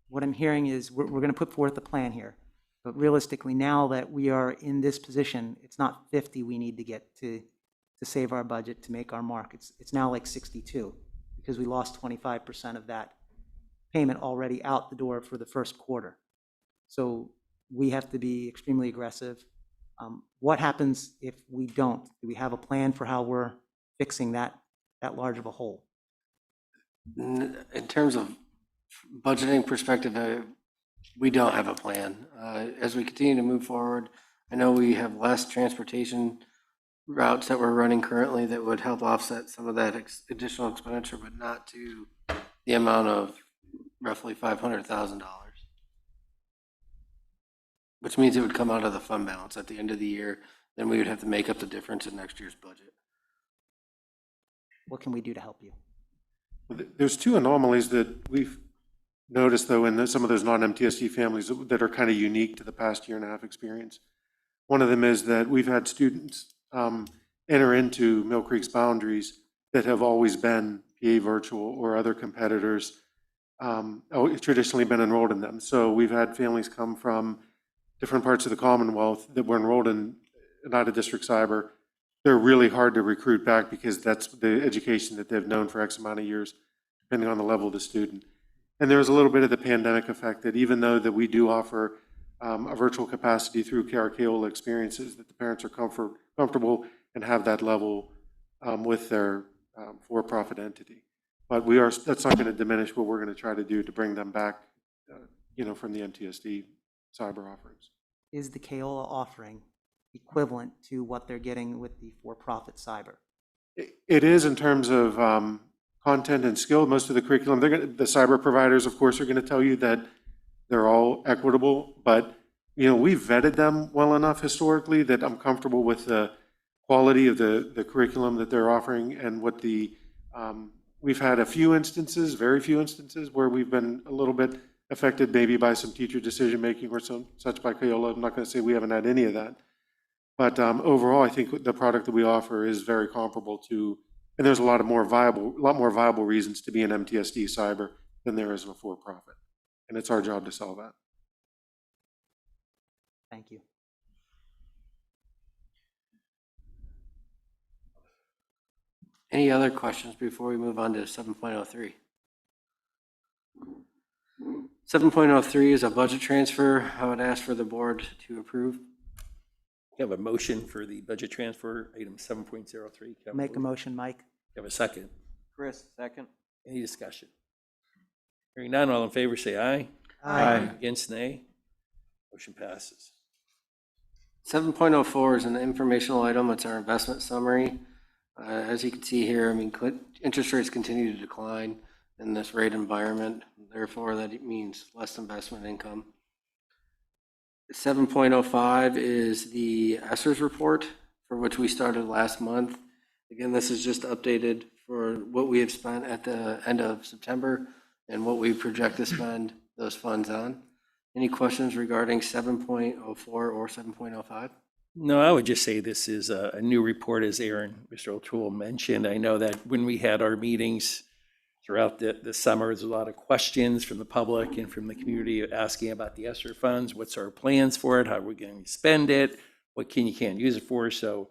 what I'm hearing is we're going to put forth a plan here, but realistically, now that we are in this position, it's not 50 we need to get to save our budget, to make our mark. It's now like 62 because we lost 25% of that payment already out the door for the first quarter. So we have to be extremely aggressive. What happens if we don't? Do we have a plan for how we're fixing that large of a hole? In terms of budgeting perspective, we don't have a plan. As we continue to move forward, I know we have less transportation routes that we're running currently that would help offset some of that additional expenditure, but not to the amount of roughly $500,000, which means it would come out of the fund balance at the end of the year. Then we would have to make up the difference in next year's budget. What can we do to help you? There's two anomalies that we've noticed, though, in some of those non-MTSD families that are kind of unique to the past year and a half experience. One of them is that we've had students enter into Mill Creek's boundaries that have always been PA Virtual or other competitors traditionally been enrolled in them. So we've had families come from different parts of the Commonwealth that were enrolled in out of district cyber. They're really hard to recruit back because that's the education that they've known for X amount of years, depending on the level of the student. And there's a little bit of the pandemic effect that even though that we do offer a virtual capacity through our Keola experiences, that the parents are comfortable and have that level with their for-profit entity. But that's not going to diminish what we're going to try to do to bring them back, from the MTSD cyber offerings. Is the Keola offering equivalent to what they're getting with the for-profit cyber? It is in terms of content and skill. Most of the curriculum, the cyber providers, of course, are going to tell you that they're all equitable, but we've vetted them well enough historically that I'm comfortable with the quality of the curriculum that they're offering and what we've had a few instances, very few instances, where we've been a little bit affected maybe by some teacher decision-making or such by Keola. I'm not going to say we haven't had any of that. But overall, I think the product that we offer is very comparable to, and there's a lot more viable reasons to be an MTSD cyber than there is a for-profit. And it's our job to solve that. Thank you. Any other questions before we move on to 7.03? 7.03 is a budget transfer. I would ask for the board to approve. You have a motion for the budget transfer, item 7.03. Make a motion, Mike. You have a second. Chris, second. Any discussion? Hearing none, all in favor say aye. Aye. Against, nay. Motion passes. 7.04 is an informational item. It's our investment summary. As you can see here, interest rates continue to decline in this rate environment. Therefore, that means less investment income. 7.05 is the ESSERS report, for which we started last month. Again, this is just updated for what we have spent at the end of September and what we project to spend those funds on. Any questions regarding 7.04 or 7.05? No, I would just say this is a new report, as Mr. O'Toole mentioned. I know that when we had our meetings throughout the summer, there's a lot of questions from the public and from the community asking about the ESSER funds. What's our plans for it? How are we going to spend it? What you can't use it for? So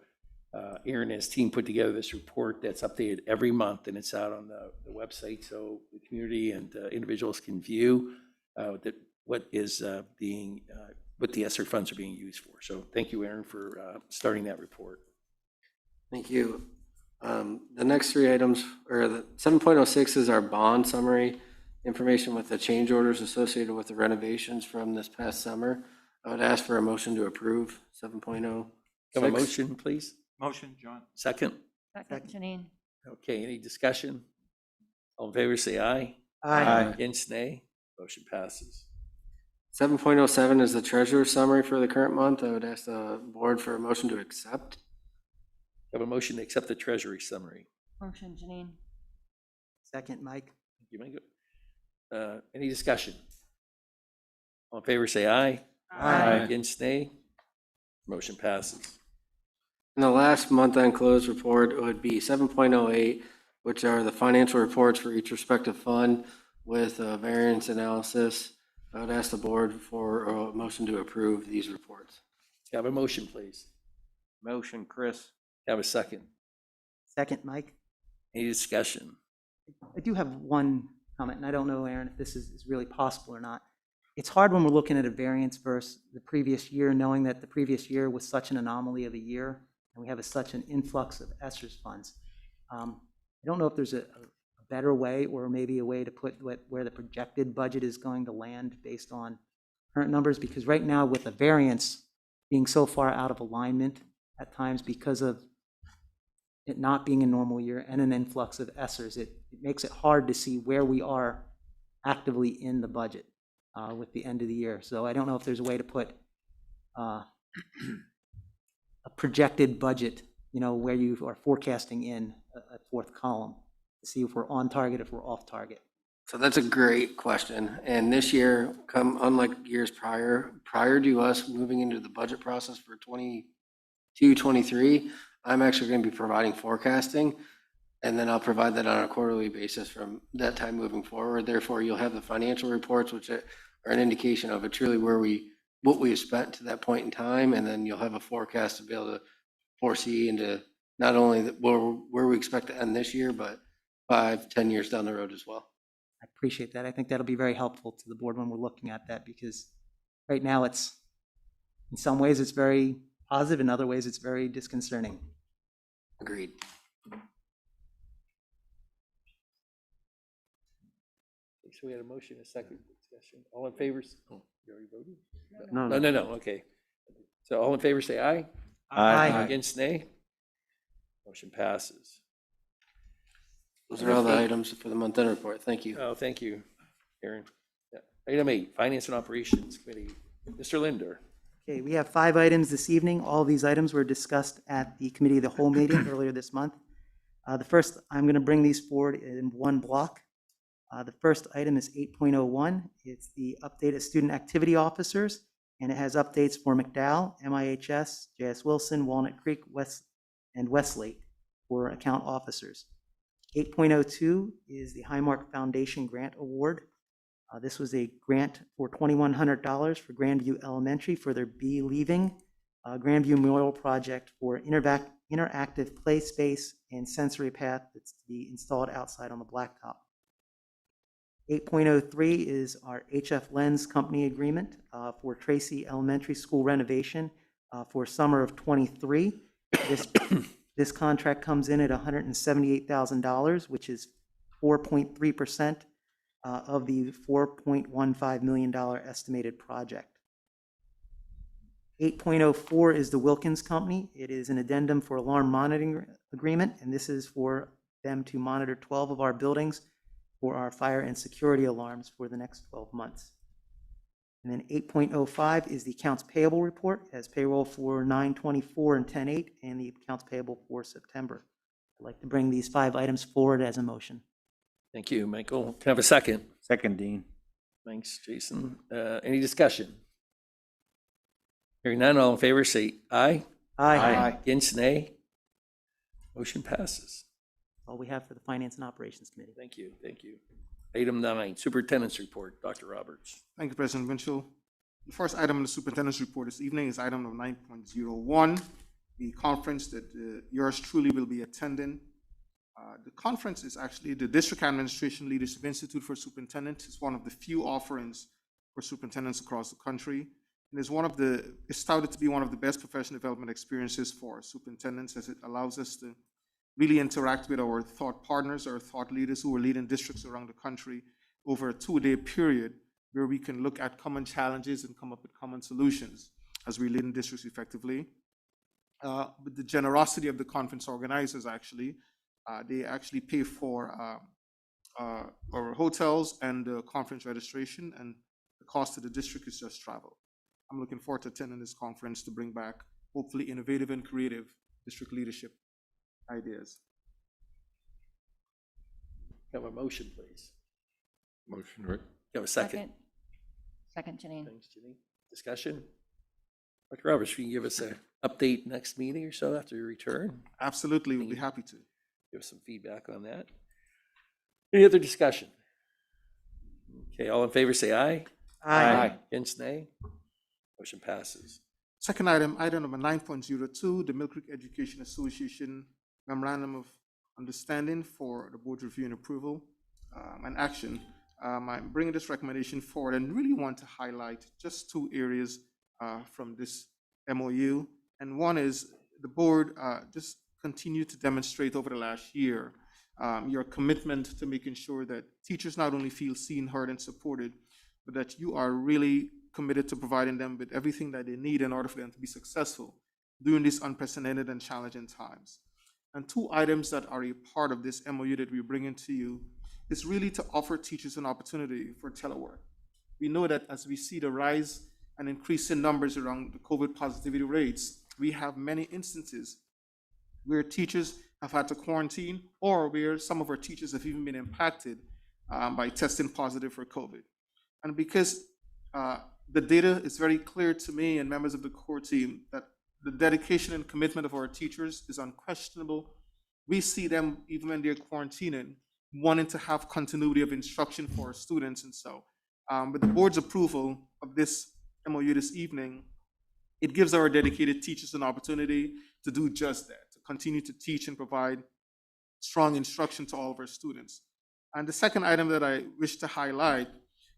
Aaron and his team put together this report that's updated every month, and it's out on the website so the community and individuals can view what the ESSER funds are being used for. So thank you, Aaron, for starting that report. Thank you. The next three items, or the 7.06 is our bond summary information with the change orders associated with the renovations from this past summer. I would ask for a motion to approve 7.06. Have a motion, please? Motion, John. Second? Second, Janine. Okay, any discussion? All in favor, say aye. Aye. Against, nay. Motion passes. 7.07 is the treasurer's summary for the current month. I would ask the board for a motion to accept. Have a motion to accept the treasury summary. Motion, Janine. Second, Mike. Thank you. Any discussion? All in favor, say aye. Aye. Against, nay. Motion passes. And the last month-end close report would be 7.08, which are the financial reports for each respective fund with a variance analysis. I would ask the board for a motion to approve these reports. Have a motion, please. Motion, Chris. Have a second. Second, Mike. Any discussion? I do have one comment, and I don't know, Aaron, if this is really possible or not. It's hard when we're looking at a variance versus the previous year, knowing that the previous year was such an anomaly of a year, and we have such an influx of ESSERS funds. I don't know if there's a better way, or maybe a way to put where the projected budget is going to land based on current numbers, because right now with the variance being so far out of alignment at times because of it not being a normal year and an influx of ESSERS, it makes it hard to see where we are actively in the budget with the end of the year. So I don't know if there's a way to put a projected budget, where you are forecasting in a fourth column to see if we're on target, if we're off target. So that's a great question. And this year, unlike years prior to us moving into the budget process for 22-23, I'm actually going to be providing forecasting, and then I'll provide that on a quarterly basis from that time moving forward. Therefore, you'll have the financial reports, which are an indication of truly what we have spent to that point in time, and then you'll have a forecast to be able to foresee into not only where we expect to end this year, but 5-10 years down the road as well. I appreciate that. I think that'll be very helpful to the board when we're looking at that, because right now it's, in some ways, it's very positive, in other ways, it's very disconcerting. Agreed. So we had a motion, a second discussion. All in favor? Oh, you already voted? No. Okay. So all in favor, say aye. Aye. Against, nay? Motion passes. Those are all the items for the month-end report. Thank you. Oh, thank you, Aaron. Yeah. Item 8, Finance and Operations Committee. Mr. Linder. Okay, we have 5 items this evening. All of these items were discussed at the Committee of the Whole meeting earlier this month. The first, I'm going to bring these forward in one block. The first item is 8.01. It's the update of student activity officers, and it has updates for McDowell, MIHS, J.S. Wilson, Walnut Creek, and Westlake for account officers. 8.02 is the Highmark Foundation Grant Award. This was a grant for $2,100 for Grandview Elementary for their Be Leaving Grandview Memorial Project for interactive play space and sensory path that's to be installed outside on the blacktop. 8.03 is our HF Lens Company agreement for Tracy Elementary School renovation for summer of '23. This contract comes in at $178,000, which is 4.3% of the $4.15 million estimated project. 8.04 is the Wilkins Company. It is an addendum for alarm monitoring agreement, and this is for them to monitor 12 of our buildings for our fire and security alarms for the next 12 months. And then 8.05 is the accounts payable report, as payroll for 9/24 and 10/8, and the accounts payable for September. I'd like to bring these 5 items forward as a motion. Thank you, Michael. Can I have a second? Second, Dean. Thanks, Jason. Any discussion? Hearing none, all in favor, say aye. Aye. Against, nay? Motion passes. All we have for the Finance and Operations Committee. Thank you, thank you. Item 9, Superintendent's Report, Dr. Roberts. Thank you, President Winchell. The first item in the superintendent's report this evening is item number 9.01, the conference that yours truly will be attending. The conference is actually the District Administration Leadership Institute for Superintendents. It's one of the few offerings for superintendents across the country. And it's touted to be one of the best professional development experiences for superintendents, as it allows us to really interact with our thought partners, our thought leaders who are leading districts around the country over a 2-day period, where we can look at common challenges and come up with common solutions as we lead in districts effectively. With the generosity of the conference organizers, they actually pay for our hotels and the conference registration, and the cost to the district is just travel. I'm looking forward to attending this conference to bring back, hopefully, innovative and creative district leadership ideas. Have a motion, please. Motion, Rick. Have a second. Second, Janine. Thanks, Jenny. Discussion? Dr. Roberts, can you give us an update next meeting or so after your return? Absolutely, we'll be happy to. Give us some feedback on that. Any other discussion? Okay, all in favor, say aye. Aye. Against, nay? Motion passes. Second item, item number 9.02, the Mill Creek Education Association Memorandum of Understanding for the board review and approval and action. I'm bringing this recommendation forward and really want to highlight just 2 areas from this MOU. And one is the board just continued to demonstrate over the last year your commitment to making sure that teachers not only feel seen, heard, and supported, but that you are really committed to providing them with everything that they need in order for them to be successful during these unprecedented and challenging times. And 2 items that are a part of this MOU that we're bringing to you is really to offer teachers an opportunity for telework. We know that as we see the rise and increase in numbers around the COVID positivity rates, we have many instances where teachers have had to quarantine, or where some of our teachers have even been impacted by testing positive for COVID. And because the data is very clear to me and members of the core team that the dedication and commitment of our teachers is unquestionable. We see them, even when they're quarantining, wanting to have continuity of instruction for our students. And so with the board's approval of this MOU this evening, it gives our dedicated teachers an opportunity to do just that, to continue to teach and provide strong instruction to all of our students. And the second item that I wish to highlight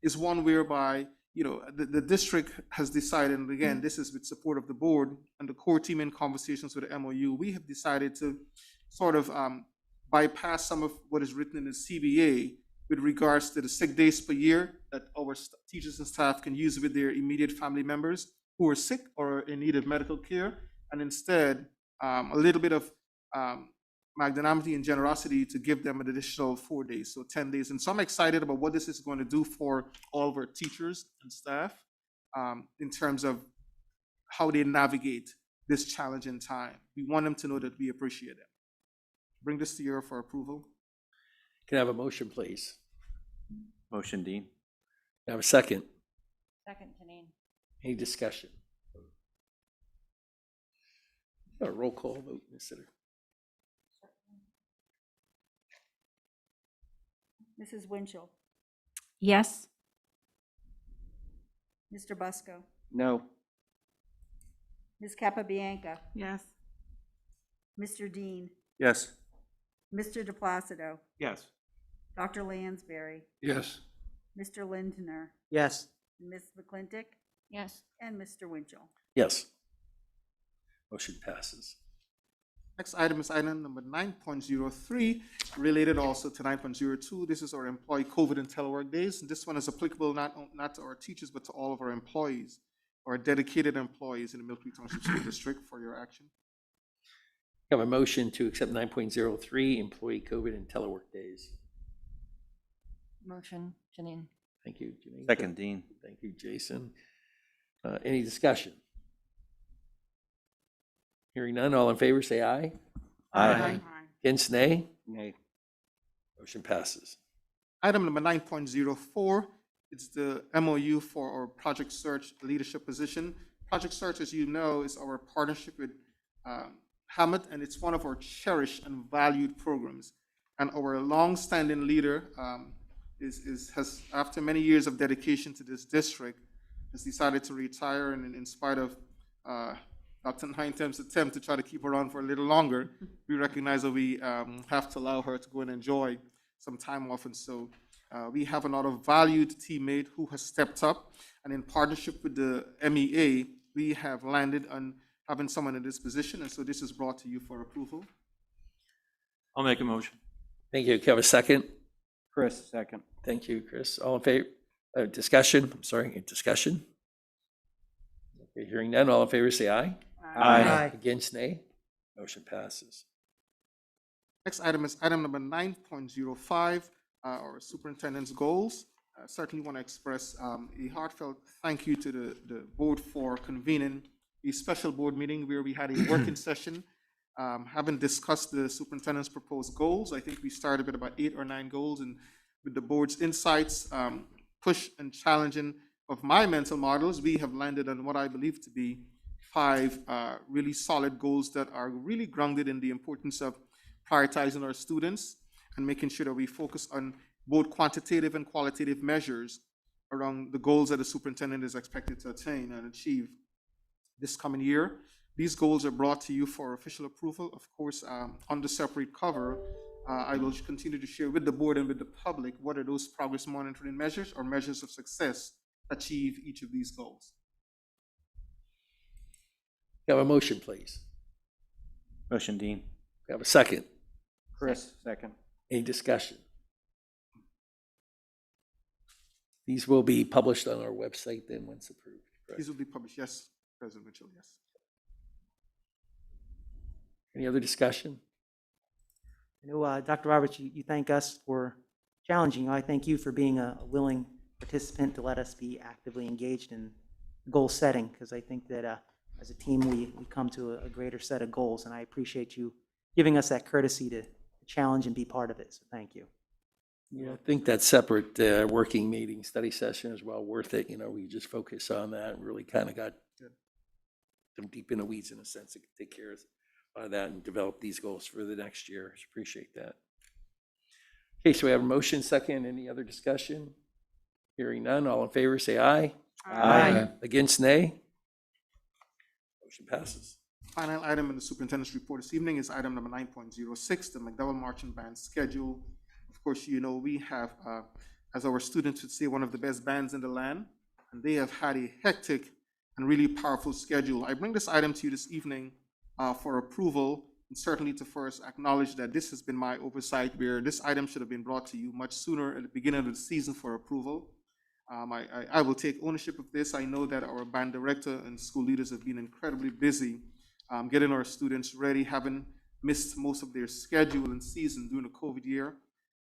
is one whereby, the district has decided, and again, this is with support of the board and the core team in conversations with the MOU, we have decided to sort of bypass some of what is written in the CBA with regards to the sick days per year that our teachers and staff can use with their immediate family members who are sick or in need of medical care, and instead a little bit of magnanimity and generosity to give them an additional 4 days, so 10 days. And so I'm excited about what this is going to do for all of our teachers and staff in terms of how they navigate this challenging time. We want them to know that we appreciate them. Bring this to you for approval. Can I have a motion, please? Motion, Dean. Can I have a second? Second, Janine. Any discussion? A roll call vote, Ms. Sitter. Mrs. Winchell, Yes. Mr. Busco, No. Ms. Capabianca, Yes. Mr. Dean, Yes. Mr. DePlacido, Yes. Dr. Lansbury, Yes. Mr. Lindner, Yes. Ms. McClintock, Yes. and Mr. Winchell. Yes. Motion passes. Next item is item number 9.03, related also to 9.02. This is our employee COVID and telework days. And this one is applicable not to our teachers, but to all of our employees, our dedicated employees in the Mill Creek Township School District for your action. I have a motion to accept 9.03, employee COVID and telework days. Motion, Janine. Thank you, Janine. Second, Dean. Thank you, Jason. Any discussion? Hearing none, all in favor, say aye. Aye. Against, nay? Nay. Motion passes. Item number 9.04, it's the MOU for our Project Search leadership position. Project Search, as you know, is our partnership with Hammett, and it's one of our cherished and valued programs. And our long-standing leader has, after many years of dedication to this district, has decided to retire, and in spite of Dr. Hyntem's attempt to try to keep her on for a little longer, we recognize that we have to allow her to go and enjoy some time off. And so we have another valued teammate who has stepped up, and in partnership with the MEA, we have landed on having someone in this position, and so this is brought to you for approval. I'll make a motion. Thank you. Can I have a second? Chris, second. Thank you, Chris. All in favor? Discussion? I'm sorry, discussion? Okay, hearing none, all in favor, say aye. Aye. Against, nay? Motion passes. Next item is item number 9.05, our superintendent's goals. I certainly want to express a heartfelt thank you to the board for convening a special board meeting where we had a working session, having discussed the superintendent's proposed goals. I think we started with about 8 or 9 goals, and with the board's insights, push and challenging of my mental models, we have landed on what I believe to be 5 really solid goals that are really grounded in the importance of prioritizing our students and making sure that we focus on both quantitative and qualitative measures around the goals that the superintendent is expected to attain and achieve this coming year. These goals are brought to you for official approval. Of course, on the separate cover, I will continue to share with the board and with the public what are those progress monitoring measures or measures of success to achieve each of these goals. Can I have a motion, please? Motion, Dean. Can I have a second? Chris, second. Any discussion? These will be published on our website then once approved. correct? These will be published, yes, President Mitchell, yes. Any other discussion? Dr. Roberts, you thank us for challenging. I thank you for being a willing participant to let us be actively engaged in goal setting, because I think that as a team, we come to a greater set of goals, and I appreciate you giving us that courtesy to challenge and be part of it, so thank you. Yeah, I think that separate working meeting study session is well worth it. We just focus on that and really kind of got them deep in the weeds in a sense. It can take care of a lot of that and develop these goals for the next year. I appreciate that. Okay, so we have a motion second. Any other discussion? Hearing none, all in favor, say aye. Aye. Against, nay? Motion passes. Final item in the superintendent's report this evening is item number 9.06, the McDowell Marching Band schedule. Of of course, you know, we have, as our students would say, one of the best bands in the land, and they have had a hectic and really powerful schedule. I bring this item to you this evening for approval, and certainly to first acknowledge that this has been my oversight, where this item should have been brought to you much sooner at the beginning of the season for approval. I will take ownership of this. I know that our band director and school leaders have been incredibly busy getting our students ready, having missed most of their schedule and season during the COVID year,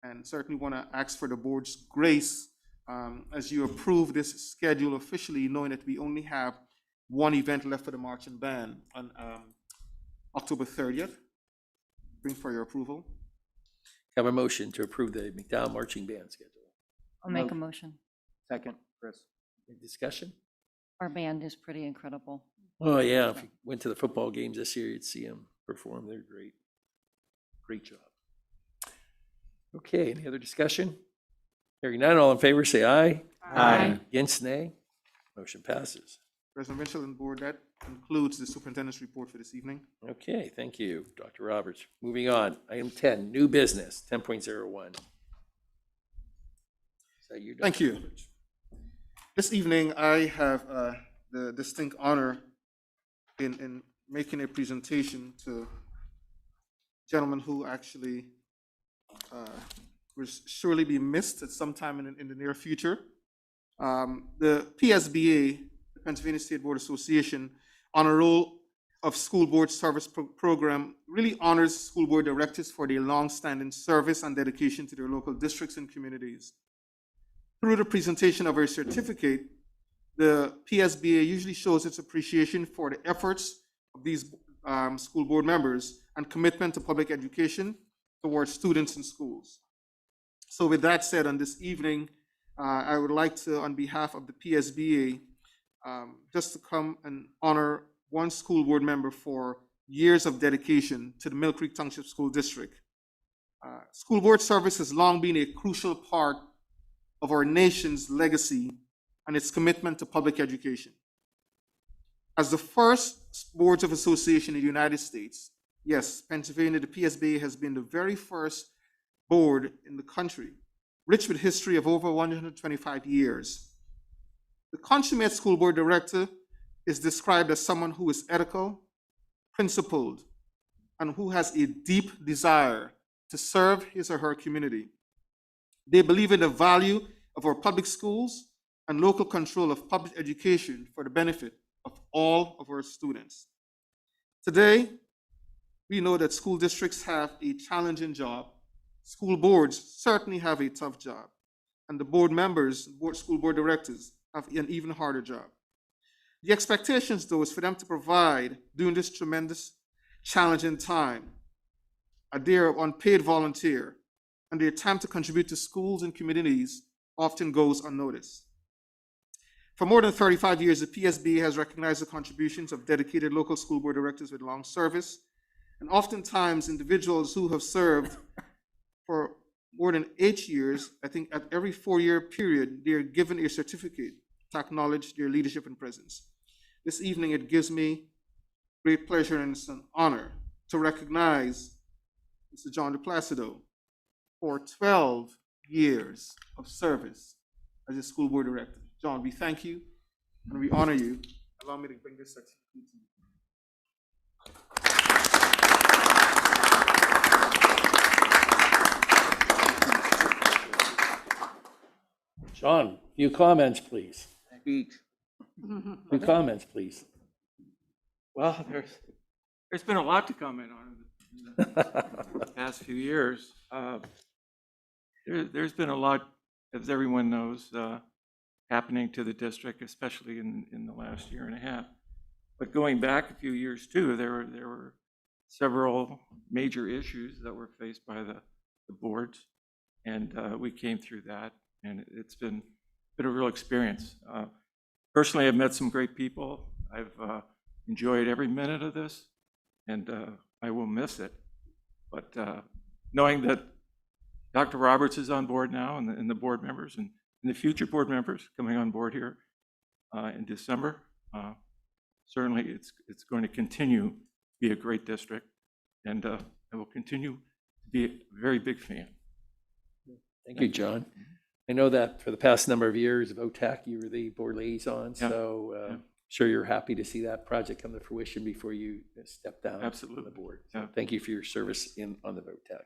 and certainly want to ask for the board's grace as you approve this schedule officially, knowing that we only have one event left for the marching band on October 30th. Bring for your approval. Have a motion to approve the McDowell Marching Band schedule. I'll make a motion. Second, Chris. Any discussion? Our band is pretty incredible. Oh, yeah, if you went to the football games this year, you'd see them perform. They're great. Great job. Okay, any other discussion? Hearing none, all in favor, say aye. Aye. Against, nay. Motion passes. President Mitchell and board, that concludes the superintendent's report for this evening. Okay, thank you, Dr. Roberts. Moving on, item 10, new business, 10.01. Thank you. This evening, I have the distinct honor in making a presentation to a gentleman who actually will surely be missed at some time in the near future. The PSBA, the Pennsylvania State Board Association, on a role of school board service program, really honors school board directors for their long-standing service and dedication to their local districts and communities. Through the presentation of a certificate, the PSBA usually shows its appreciation for the efforts of these school board members and commitment to public education towards students in schools. So with that said, on this evening, I would like to, on behalf of the PSBA, just to come and honor one school board member for years of dedication to the Mill Creek Township School District. School board service has long been a crucial part of our nation's legacy and its commitment to public education. As the first boards of association in the United States, yes, Pennsylvania, the PSBA has been the very first board in the country, rich with history of over 125 years. The consummate school board director is described as someone who is ethical, principled, and who has a deep desire to serve his or her community. They believe in the value of our public schools and local control of public education for the benefit of all of our students. Today, we know that school districts have a challenging job. School boards certainly have a tough job, and the board members, school board directors, have an even harder job. The expectations, though, is for them to provide during this tremendous, challenging time, their unpaid volunteer, and their time to contribute to schools and communities often goes unnoticed. For more than 35 years, the PSBA has recognized the contributions of dedicated local school board directors with long service, and oftentimes individuals who have served for more than 8 years. I think at every 4-year period, they are given a certificate to acknowledge their leadership and presence. This evening, it gives me great pleasure and it's an honor to recognize Mr. John DePlacido for 12 years of service as a school board director. John, we thank you and we honor you. Allow me to bring this certificate to you. John, few comments, please. Few comments, please. Well, there's been a lot to comment on in the past few years. There's been a lot, as everyone knows, happening to the district, especially in the last year and a half. But going back a few years too, there were several major issues that were faced by the boards, and we came through that, and it's been a real experience. Personally, I've met some great people. I've enjoyed every minute of this, and I will miss it. But knowing that Dr. Roberts is on board now, and the board members, and the future board members coming on board here in December, certainly it's going to continue to be a great district, and I will continue to be a very big fan. Thank you, John. I know that for the past number of years, VOTAC, you were the board liaison, Yeah. so sure you're happy to see that project come to fruition before you step down from Absolutely. the board. So Yeah. thank you for your service on the VOTAC.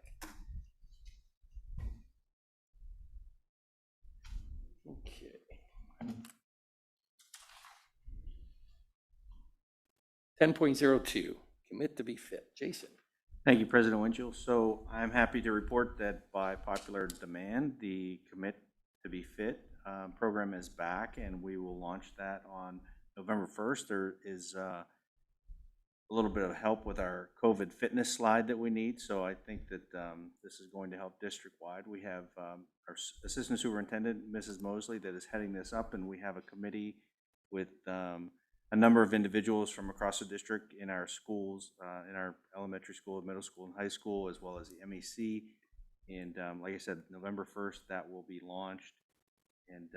Okay. 10.02, commit to be fit. Jason. Thank you, President Winchell. So I'm happy to report that by popular demand, the Commit to Be Fit program is back, and we will launch that on November 1st. There is a little bit of help with our COVID fitness slide that we need, so I think that this is going to help district-wide. We have our Assistant Superintendent, Mrs. Mosley, that is heading this up, and we have a committee with a number of individuals from across the district in our schools, in our elementary school, middle school, and high school, as well as the MEC. And like I said, November 1st, that will be launched. And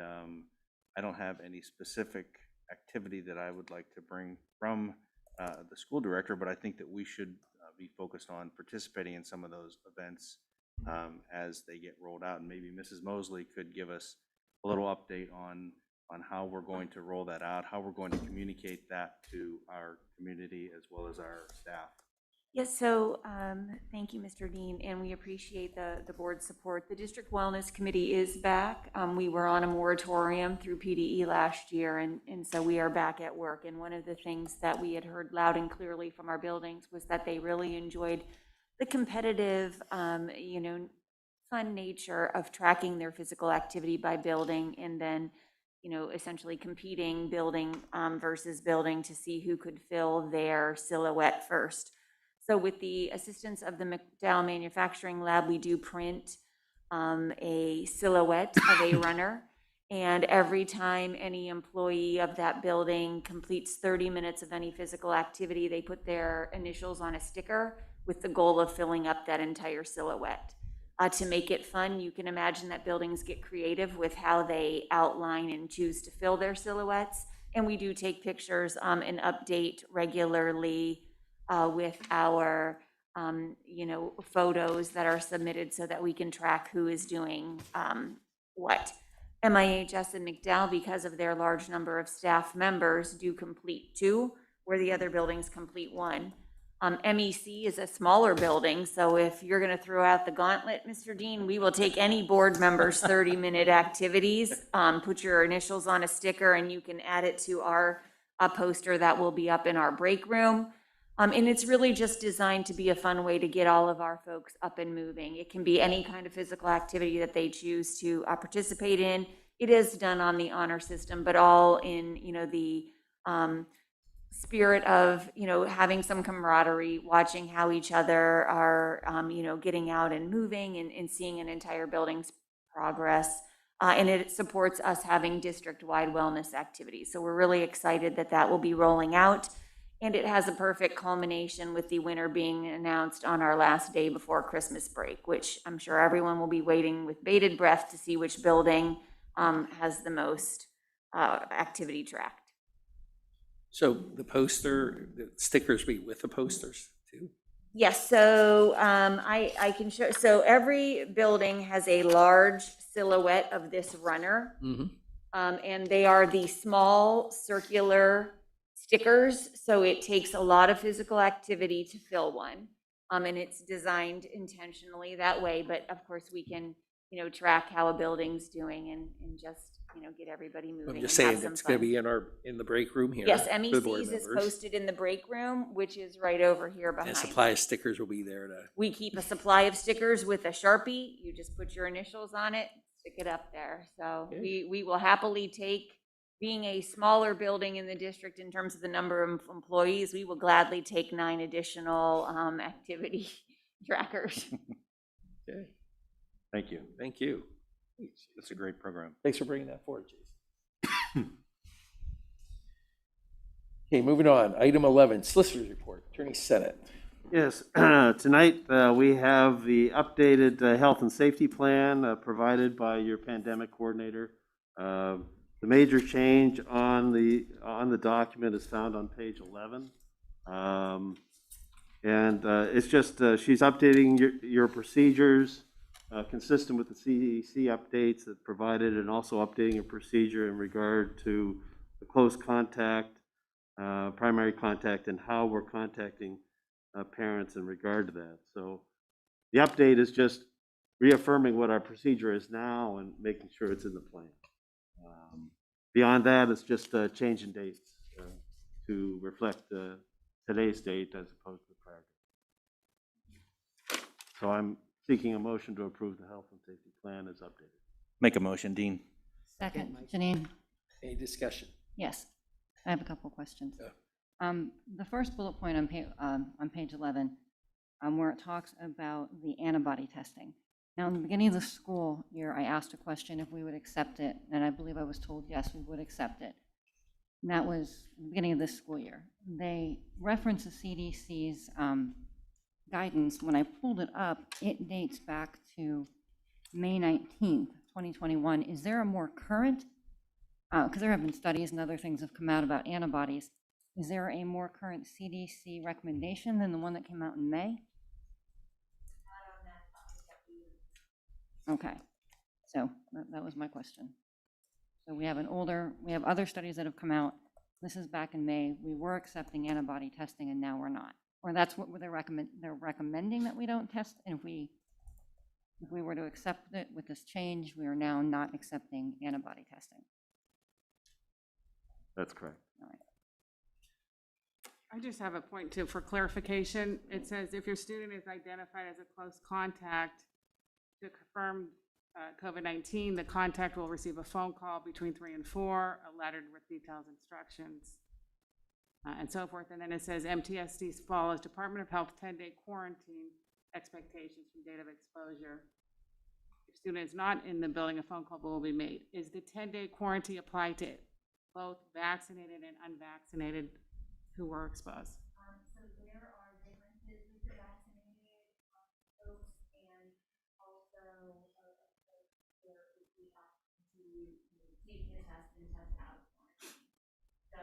I don't have any specific activity that I would like to bring from the school director, but I think that we should be focused on participating in some of those events as they get rolled out. And maybe Mrs. Mosley could give us a little update on how we're going to roll that out, how we're going to communicate that to our community as well as our staff. Yes, so thank you, Mr. Dean, and we appreciate the board's support. The District Wellness Committee is back. We were on a moratorium through PDE last year, and so we are back at work. And one of the things that we had heard loud and clearly from our buildings was that they really enjoyed the competitive, fun nature of tracking their physical activity by building, and then essentially competing building versus building to see who could fill their silhouette first. So with the assistance of the McDowell Manufacturing Lab, we do print a silhouette of a runner. And every time any employee of that building completes 30 minutes of any physical activity, they put their initials on a sticker with the goal of filling up that entire silhouette. To make it fun, you can imagine that buildings get creative with how they outline and choose to fill their silhouettes. And we do take pictures and update regularly with our, photos that are submitted so that we can track who is doing what. MIHS and McDowell, because of their large number of staff members, do complete 2, where the other buildings complete 1. MEC is a smaller building, so if you're going to throw out the gauntlet, Mr. Dean, we will take any board member's 30-minute activities, put your initials on a sticker, and you can add it to our poster that will be up in our break room. And it's really just designed to be a fun way to get all of our folks up and moving. It can be any kind of physical activity that they choose to participate in. It is done on the honor system, but all in, the spirit of, having some camaraderie, watching how each other are, getting out and moving and seeing an entire building's progress. And it supports us having district-wide wellness activities. So we're really excited that that will be rolling out. And it has a perfect culmination with the winner being announced on our last day before Christmas break, which I'm sure everyone will be waiting with bated breath to see which building has the most activity tracked. So the stickers be with the posters too? Yes, so I can show, so every building has a large silhouette of this runner. Mm-hmm. And they are the small circular stickers, so it takes a lot of physical activity to fill one. And it's designed intentionally that way, but of course we can, track how a building's doing and just, get everybody moving. I'm just and have saying some it's going to fun. be in the break room here. Yes, for the board MEC's is members. posted in the break room, which is right over here behind. And supply of stickers will be there to. We keep a supply of stickers with a Sharpie. You just put your initials on it, stick it up there. So Okay. we will happily take, being a smaller building in the district in terms of the number of employees, we will gladly take 9 additional activity trackers. Okay. Thank you. Thank you. It's a great program. Thanks for bringing that forward, Jason. Okay, moving on. Item 11, Solicitor's Report, Attorney Senate. Yes, tonight we have the updated health and safety plan provided by your pandemic coordinator. The major change on the document is found on page 11. And it's just, she's updating your procedures consistent with the CDC updates that provided, and also updating a procedure in regard to the close contact, primary contact, and how we're contacting parents in regard to that. So the update is just reaffirming what our procedure is now and making sure it's in the plan. Beyond that, it's just a change in dates to reflect today's date as opposed to the prior date. So I'm seeking a motion to approve the health and safety plan as updated. Make a motion, Dean. Second, Janine. Any discussion? Yes, I have a couple questions. The first bullet point on page 11, where it talks about the antibody testing. Now, in the beginning of the school year, I asked a question if we would accept it, and I believe I was told, yes, we would accept it. And that was the beginning of this school year. They reference the CDC's guidance. When I pulled it up, it dates back to May 19th, 2021. Is there a more current, because there have been studies and other things have come out about antibodies, is there a more current CDC recommendation than the one that came out in May? Okay, so that was my question. So we have other studies that have come out. This is back in May. We were accepting antibody testing and now we're not. Or that's what they're recommending that we don't test. And if we were to accept it with this change, we are now not accepting antibody testing. That's correct. All right. I just have a point too, for clarification. It says if your student is identified as a close contact to confirm COVID-19, the contact will receive a phone call between 3 and 4, a letter with detailed instructions, and so forth. And then it says MTSD follows Department of Health 10-day quarantine expectations from date of exposure. If student is not in the building, a phone call will be made. Is the 10-day quarantine applied to both vaccinated and unvaccinated who were exposed? So there are differences with the vaccinated folks, and also there would be option to take the test and test out of quarantine. So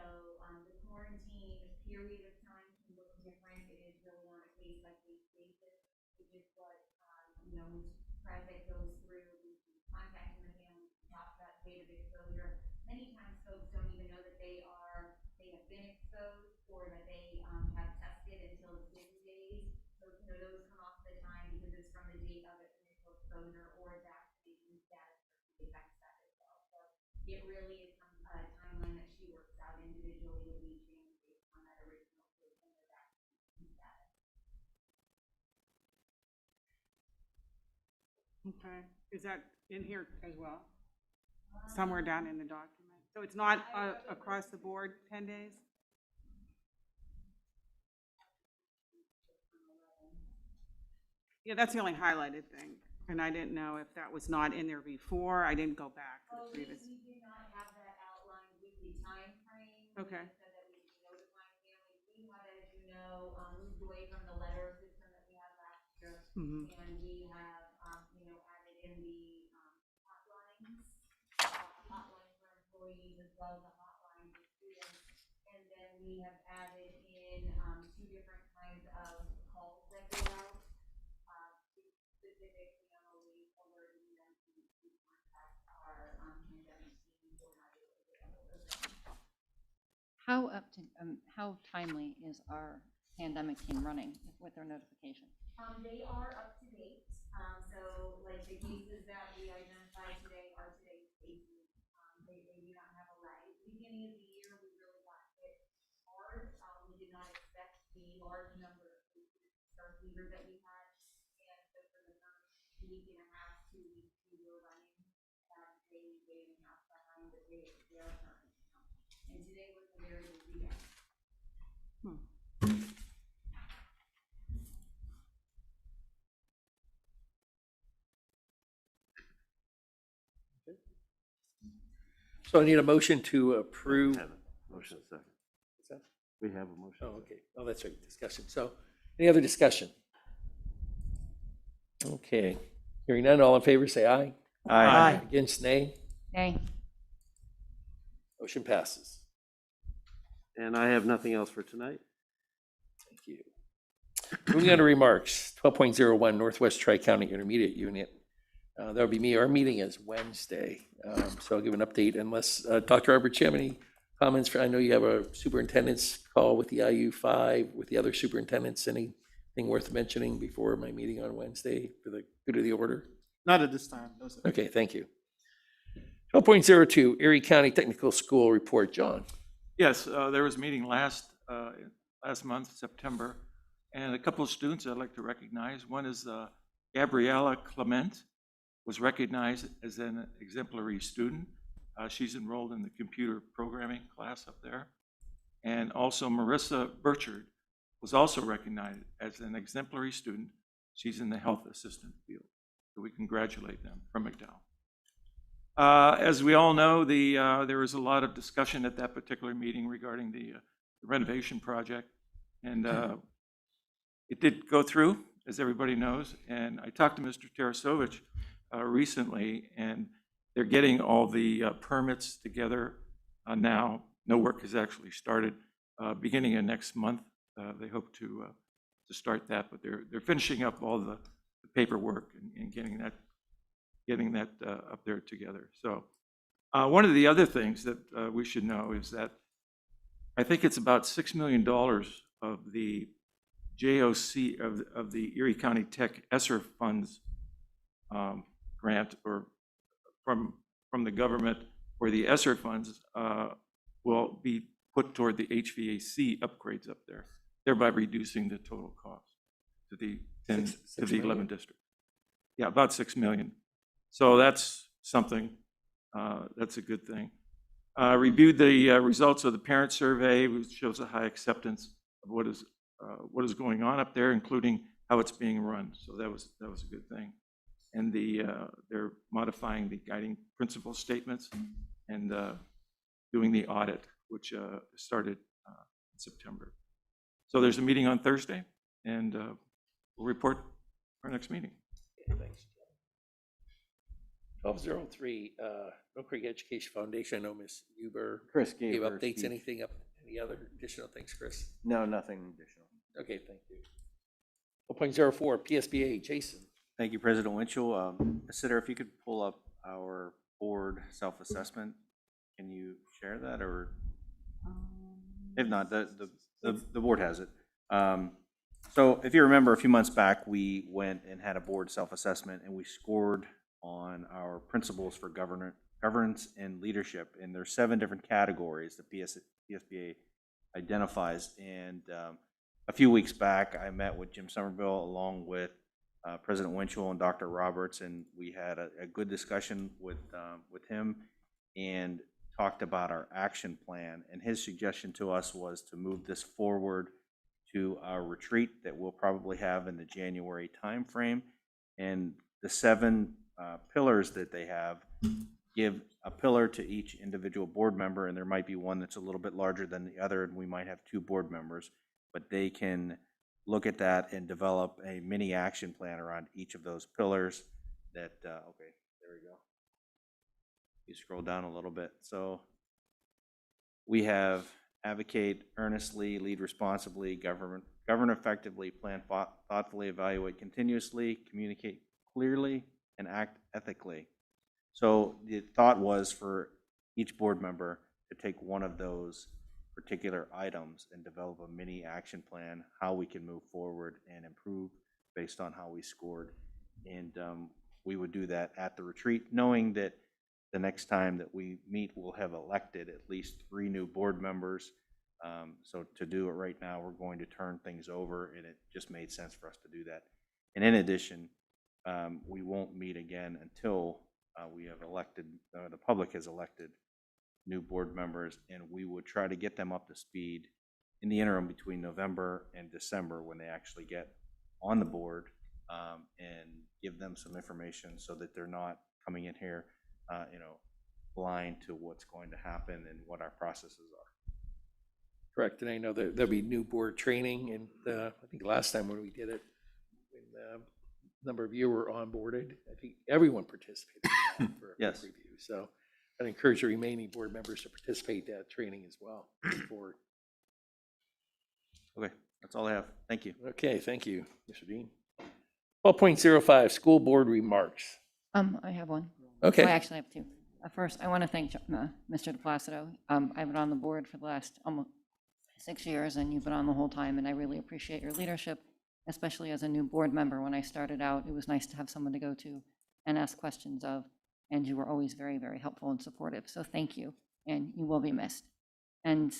the quarantine period of time can look different. It is really on a case-by-case basis, which is what traffic goes through. We contacting the family, talk about date of exposure. Many times folks don't even know that they have been exposed or that they have tested until it's busy days. So those come off the time because it's from the date of initial exposure or vaccination status for the effects that as well. So it really is a timeline that she works out individually with each family based on that original date and their vaccination status. Okay, is that in here as well? Somewhere down in the document. So it's not across the board 10 days? Yeah, that's the only highlighted thing. And I didn't know if that was not in there before. I didn't go back to the previous. We did not have that outlined with the time frame. Okay. So that we could be notifying families. We had, as you know, moved away from the letter system that we had last year. Mhm. And we have, added in the hotline for employees as well as a hotline for students. And then we have added in 2 different kinds of calls that go out. Specifically, always alerting them to contact our pandemic team or how to How timely is our pandemic team running with their notification? They are up to date. So like the cases that we identified today are today's cases. They do not have a lag. At the beginning of the year, we really got hit hard. We did not expect the large number of cases start fever that we had. And so for the first week and a half, 2 weeks, we were running day and a half behind the day are current. And today was a very busy day. So I need a motion to approve. Motion second. What's that? We have a motion. Oh, okay. Oh, that's right, discussion. So any other discussion? Okay. Hearing none, all in favor, say aye. Aye. Against, nay. Nay. Motion passes. And I have nothing else for tonight. Thank you. Moving on to remarks, 12.01 Northwest Tri-County Intermediate Unit. That'll be me. Our meeting is Wednesday, so I'll give an update unless, Dr. Roberts, you have any comments? I know you have a superintendent's call with the IU5, with the other superintendents. Anything worth mentioning before my meeting on Wednesday for the good of the order? Not at this time, no, sir. Okay, thank you. 12.02, Erie County Technical School Report. John? Yes, there was a meeting last month, September, and a couple of students I'd like to recognize. One is Gabriella Clement, was recognized as an exemplary student. She's enrolled in the computer programming class up there. And also Marissa Burchard was also recognized as an exemplary student. She's in the health assistant field. So we congratulate them from McDowell. As we all know, there was a lot of discussion at that particular meeting regarding the renovation project. And it did go through, as everybody knows. And I talked to Mr. Tarasovich recently, and they're getting all the permits together now. No work has actually started. Beginning of next month, they hope to start that, but they're finishing up all the paperwork and getting that up there together. So one of the other things that we should know is that I think it's about $6 million of the JOC of the Erie County Tech ESSER funds grant, or from the government, where the ESSER funds will be put toward the HVAC upgrades up there, thereby reducing the total cost to the 11 district. Yeah, about 6 million. So that's something, that's a good thing. Reviewed the results of the parent survey, which shows a high acceptance of what is going on up there, including how it's being run. So that was a good thing. And they're modifying the guiding principle statements and doing the audit, which started in September. So there's a meeting on Thursday, and we'll report our next meeting. Thanks. 1203, Mill Creek Education Foundation. I know Ms. Huber Chris gave her updates. speech. Any other additional things, Chris? No, nothing additional. Okay, thank you. 12.04, PSBA, Jason. Thank you, President Winchell. Sitter, if you could pull up our board self-assessment, can you share that, or if not, the board has it. So if you remember, a few months back, we went and had a board self-assessment, and we scored on our principles for governance and leadership. And there's 7 different categories the PSBA identifies. And a few weeks back, I met with Jim Somerville along with President Winchell and Dr. Roberts, and we had a good discussion with him and talked about our action plan. And his suggestion to us was to move this forward to our retreat that we'll probably have in the January timeframe. And the 7 pillars that they have give a pillar to each individual board member, and there might be one that's a little bit larger than the other, and we might have 2 board members, but they can look at that and develop a mini action plan around each of those pillars that, okay, there we go. You scroll down a little bit. So we have advocate earnestly, lead responsibly, govern effectively, plan thoughtfully, evaluate continuously, communicate clearly, and act ethically. So the thought was for each board member to take one of those particular items and develop a mini action plan, how we can move forward and improve based on how we scored. And we would do that at the retreat, knowing that the next time that we meet, we'll have elected at least 3 new board members. So to do it right now, we're going to turn things over, and it just made sense for us to do that. And in addition, we won't meet again until we have elected, the public has elected new board members, and we would try to get them up to speed in the interim between November and December when they actually get on the board, and give them some information so that they're not coming in here, blind to what's going to happen and what our processes are. Correct, and I know that there'll be new board training, and I think last time when we did it, when a number of you were onboarded, I think everyone participated in that for Yes. review. So I'd encourage the remaining board members to participate in that training as well. Okay, that's all I have. Thank you. Okay, thank you, Mr. Dean. 12.05, school board remarks. I have one. Okay. I actually have two. First, I want to thank Mr. DePlacido. I've been on the board for the last almost 6 years, and you've been on the whole time, and I really appreciate your leadership, especially as a new board member. When I started out, it was nice to have someone to go to and ask questions of, and you were always very, very helpful and supportive. So thank you, and you will be missed. And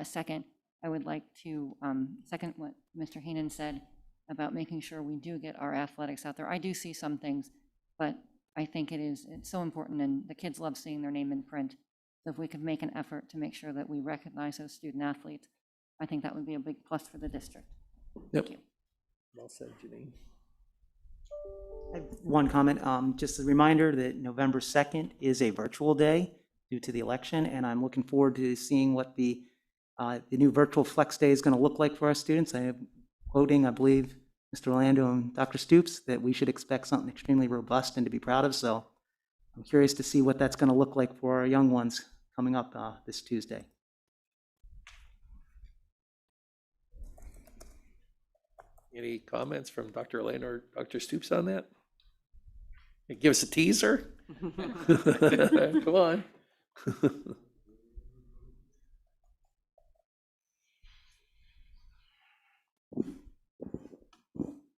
second, I would like to second what Mr. Heenan said about making sure we do get our athletics out there. I do see some things, but I think it's so important, and the kids love seeing their name in print. So if we could make an effort to make sure that we recognize those student athletes, I think that would be a big plus for the district. Yep. Thank you. Well said, Janine. I have one comment, just a reminder that November 2nd is a virtual day due to the election, and I'm looking forward to seeing what the new virtual flex day is going to look like for our students. I am quoting, I believe, Mr. Orlando and Dr. Stoops, that we should expect something extremely robust and to be proud of. So I'm curious to see what that's going to look like for our young ones coming up this Tuesday. Any comments from Dr. Orlando or Dr. Stoops on that? Give us a teaser. Come on.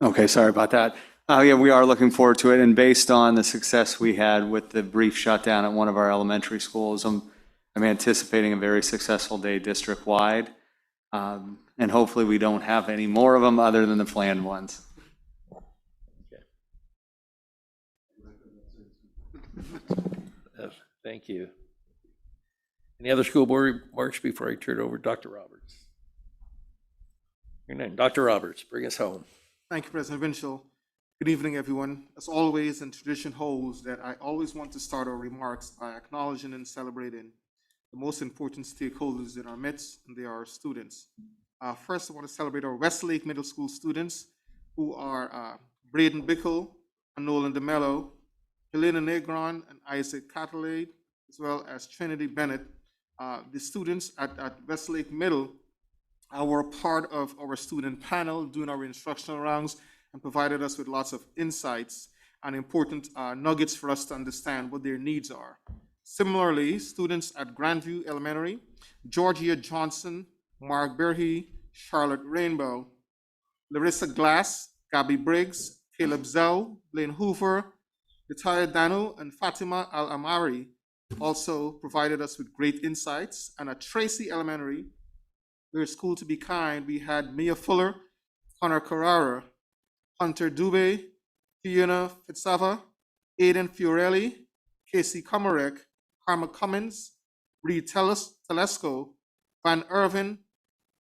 Okay, sorry about that. Yeah, we are looking forward to it, and based on the success we had with the brief shutdown at one of our elementary schools, I'm anticipating a very successful day district-wide, and hopefully we don't have any more of them other than the planned ones. Thank you. Any other school board remarks before I turn it over to Dr. Roberts? Your name, Dr. Roberts, bring us home. Thank you, President Winchell. Good evening, everyone. As always, and tradition holds that I always want to start our remarks by acknowledging and celebrating the most important stakeholders in our midst, and they are our students. First, I want to celebrate our Westlake Middle School students, who are Braden Bickle and Nolan DeMello, Helena Negron and Isaac Catalade, as well as Trinity Bennett. The students at Westlake Middle were part of our student panel during our instructional rounds and provided us with lots of insights and important nuggets for us to understand what their needs are. Similarly, students at Grandview Elementary, Georgia Johnson, Mark Berhe, Charlotte Rainbow, Larissa Glass, Gabby Briggs, Caleb Zell, Blaine Hoover, Vitaya Dano, and Fatima Al-Amari also provided us with great insights. And at Tracy Elementary, their School to Be Kind, we had Mia Fuller, Connor Carrara, Hunter Dubé, Fiona Fitzava, Aiden Fiorelli, Casey Komarek, Karma Cummins, Reed Telesco, Van Irvin,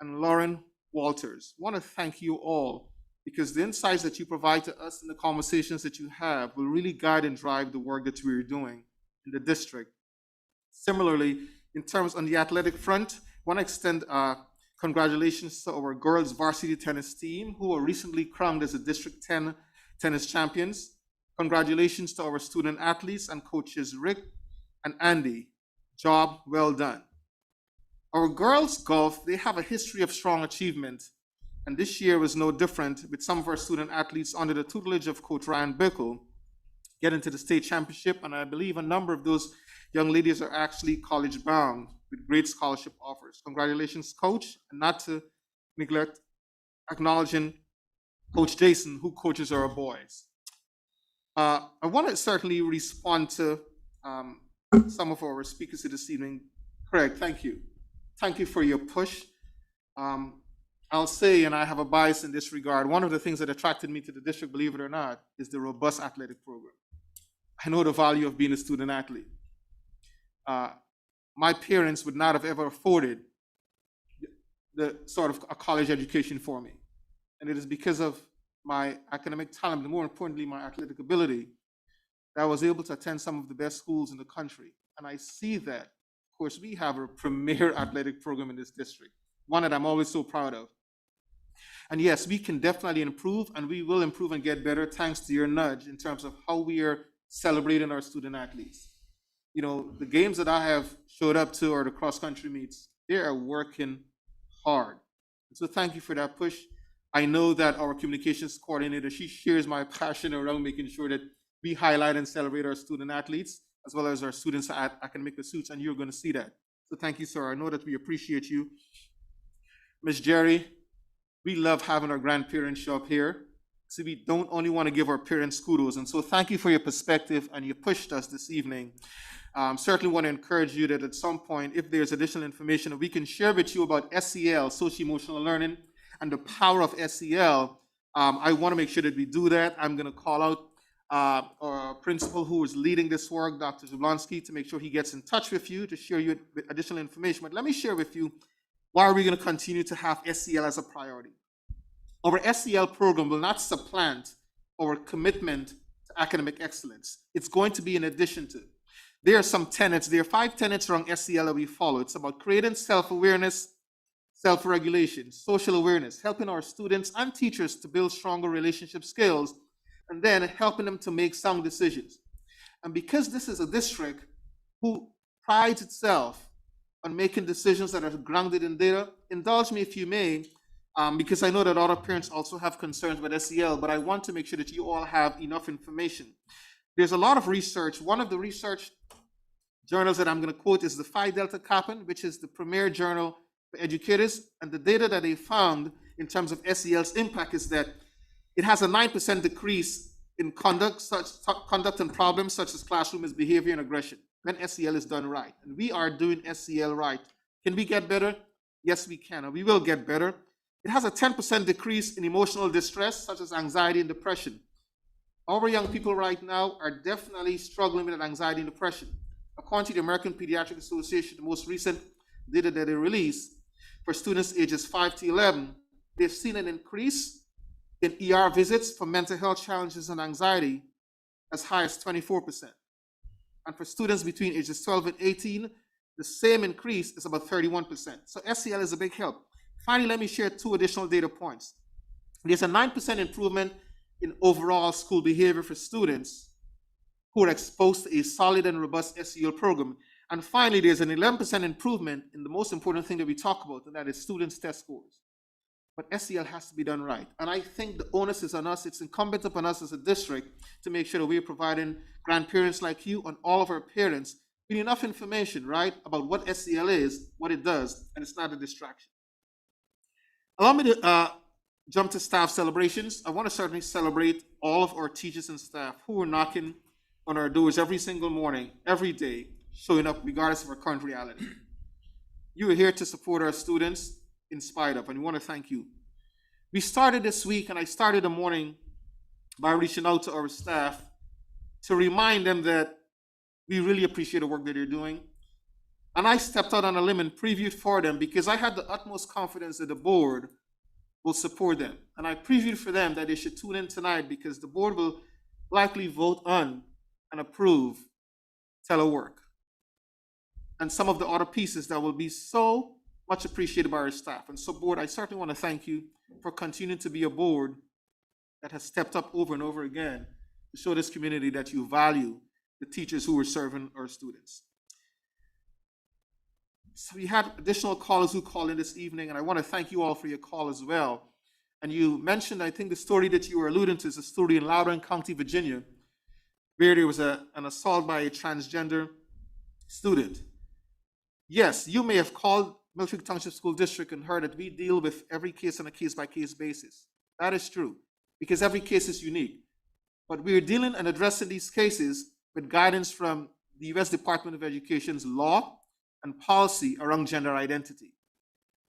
and Lauren Walters. I want to thank you all, because the insights that you provide to us and the conversations that you have will really guide and drive the work that we're doing in the district. Similarly, in terms on the athletic front, I want to extend congratulations to our girls varsity tennis team, who were recently crowned as the District 10 tennis champions. Congratulations to our student athletes and coaches Rick and Andy. Job well done. Our girls golf, they have a history of strong achievement, and this year was no different, with some of our student athletes under the tutelage of Coach Ryan Bickle getting to the state championship, and I believe a number of those young ladies are actually college bound with great scholarship offers. Congratulations, Coach, and not to neglect acknowledging Coach Jason, who coaches our boys. I want to certainly respond to some of our speakers this evening. Craig, thank you. Thank you for your push. I'll say, and I have a bias in this regard, one of the things that attracted me to the district, believe it or not, is the robust athletic program. I know the value of being a student athlete. My parents would not have ever afforded the sort of a college education for me. And it is because of my academic talent, and more importantly, my athletic ability, that I was able to attend some of the best schools in the country. And I see that, of course, we have a premier athletic program in this district, one that I'm always so proud of. And yes, we can definitely improve, and we will improve and get better thanks to your nudge in terms of how we are celebrating our student athletes. You know, the games that I have showed up to, or the cross-country meets, they are working hard. So thank you for that push. I know that our communications coordinator, she shares my passion around making sure that we highlight and celebrate our student athletes as well as our students at academic pursuits, and you're going to see that. So thank you, sir. I know that we appreciate you. Ms. Jerry, we love having our grandparents show up here. So we don't only want to give our parents kudos. And so thank you for your perspective, and you pushed us this evening. Certainly want to encourage you that at some point, if there's additional information that we can share with you about SEL, social-emotional learning, and the power of SEL, I want to make sure that we do that. I'm going to call out our principal who is leading this work, Dr. Zablonsky, to make sure he gets in touch with you to share you with additional information. But let me share with you why are we going to continue to have SEL as a priority. Our SEL program will not supplant our commitment to academic excellence. It's going to be in addition to. There are some tenets, there are 5 tenets around SEL that we follow. It's about creating self-awareness, self-regulation, social awareness, helping our students and teachers to build stronger relationship skills, and then helping them to make sound decisions. And because this is a district who prides itself on making decisions that are grounded in data, indulge me if you may, because I know that other parents also have concerns with SEL, but I want to make sure that you all have enough information. There's a lot of research. One of the research journals that I'm going to quote is the Phi Delta Kappan, which is the premier journal for educators. And the data that they found in terms of SEL's impact is that it has a 9% decrease in conduct and problems such as classroom misbehavior and aggression when SEL is done right. And we are doing SEL right. Can we get better? Yes, we can, and we will get better. It has a 10% decrease in emotional distress such as anxiety and depression. Our young people right now are definitely struggling with anxiety and depression. According to the American Pediatric Association, the most recent data that they released for students ages 5 to 11, they've seen an increase in ER visits for mental health challenges and anxiety as high as 24%. And for students between ages 12 and 18, the same increase is about 31%. So SEL is a big help. Finally, let me share 2 additional data points. There's a 9% improvement in overall school behavior for students who are exposed to a solid and robust SEL program. And finally, there's an 11% improvement in the most important thing that we talk about, and that is students' test scores. But SEL has to be done right. And I think the onus is on us. It's incumbent upon us as a district to make sure that we're providing grandparents like you and all of our parents with enough information, right, about what SEL is, what it does, and it's not a distraction. Allow me to jump to staff celebrations. I want to certainly celebrate all of our teachers and staff who are knocking on our doors every single morning, every day, showing up regardless of our current reality. You are here to support our students in spite of, and we want to thank you. We started this week, and I started the morning by reaching out to our staff to remind them that we really appreciate the work that they're doing. And I stepped out on a limb and previewed for them because I had the utmost confidence that the board will support them. And I previewed for them that they should tune in tonight because the board will likely vote on and approve telework and some of the other pieces that will be so much appreciated by our staff. And so, board, I certainly want to thank you for continuing to be a board that has stepped up over and over again to show this community that you value the teachers who are serving our students. So we had additional callers who called in this evening, and I want to thank you all for your call as well. And you mentioned, I think the story that you were alluding to is a story in Loudoun County, Virginia, where there was an assault by a transgender student. Yes, you may have called Mill Creek Township School District and heard that we deal with every case on a case-by-case basis. That is true, because every case is unique. But we are dealing and addressing these cases with guidance from the U.S. Department of Education's law and policy around gender identity.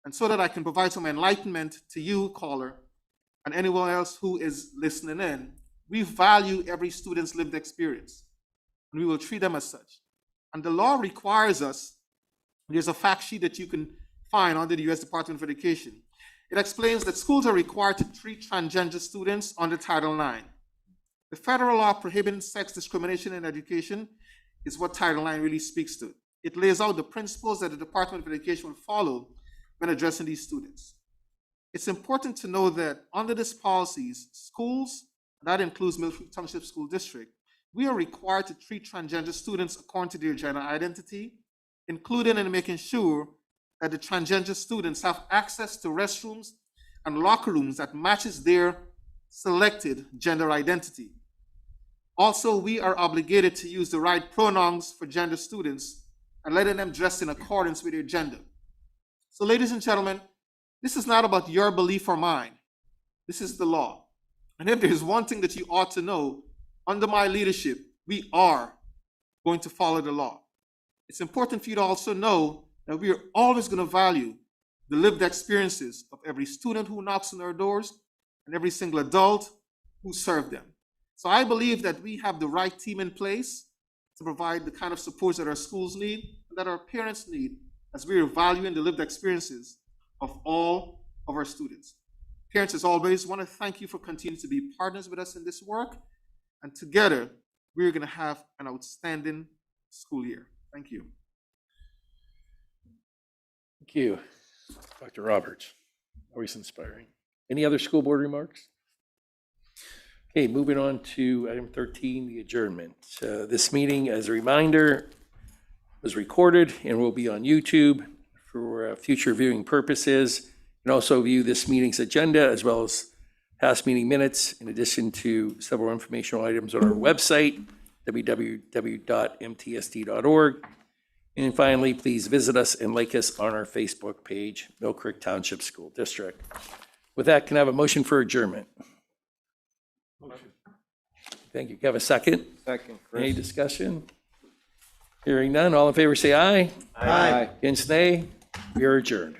And so that I can provide some enlightenment to you, caller, and anyone else who is listening in, we value every student's lived experience, and we will treat them as such. And the law requires us, there's a fact sheet that you can find under the U.S. Department of Education. It explains that schools are required to treat transgender students under Title IX. The federal law prohibiting sex discrimination in education is what Title IX really speaks to. It lays out the principles that the Department of Education will follow when addressing these students. It's important to know that under these policies, schools, and that includes Mill Creek Township School District, we are required to treat transgender students according to their gender identity, including in making sure that the transgender students have access to restrooms and locker rooms that matches their selected gender identity. Also, we are obligated to use the right pronouns for gender students and letting them dress in accordance with their gender. So, ladies and gentlemen, this is not about your belief or mine. This is the law. And if there's one thing that you ought to know, under my leadership, we are going to follow the law. It's important for you to also know that we are always going to value the lived experiences of every student who knocks on our doors and every single adult who served them. So I believe that we have the right team in place to provide the kind of supports that our schools need and that our parents need as we are valuing the lived experiences of all of our students. Parents, as always, want to thank you for continuing to be partners with us in this work. And together, we're going to have an outstanding school year. Thank you. Thank you, Dr. Roberts. Always inspiring. Any other school board remarks? Okay, moving on to item 13, the adjournment. This meeting, as a reminder, was recorded and will be on YouTube for future viewing purposes. You can also view this meeting's agenda as well as past meeting minutes, in addition to several informational items on our website, www.mtsd.org. And finally, please visit us and like us on our Facebook page, Mill Creek Township School District. With that, can I have a motion for adjournment? Motion. Thank you. Can I have a second? Second, Chris. Any discussion? Hearing none, all in favor say aye. Aye. Against nay? We are adjourned.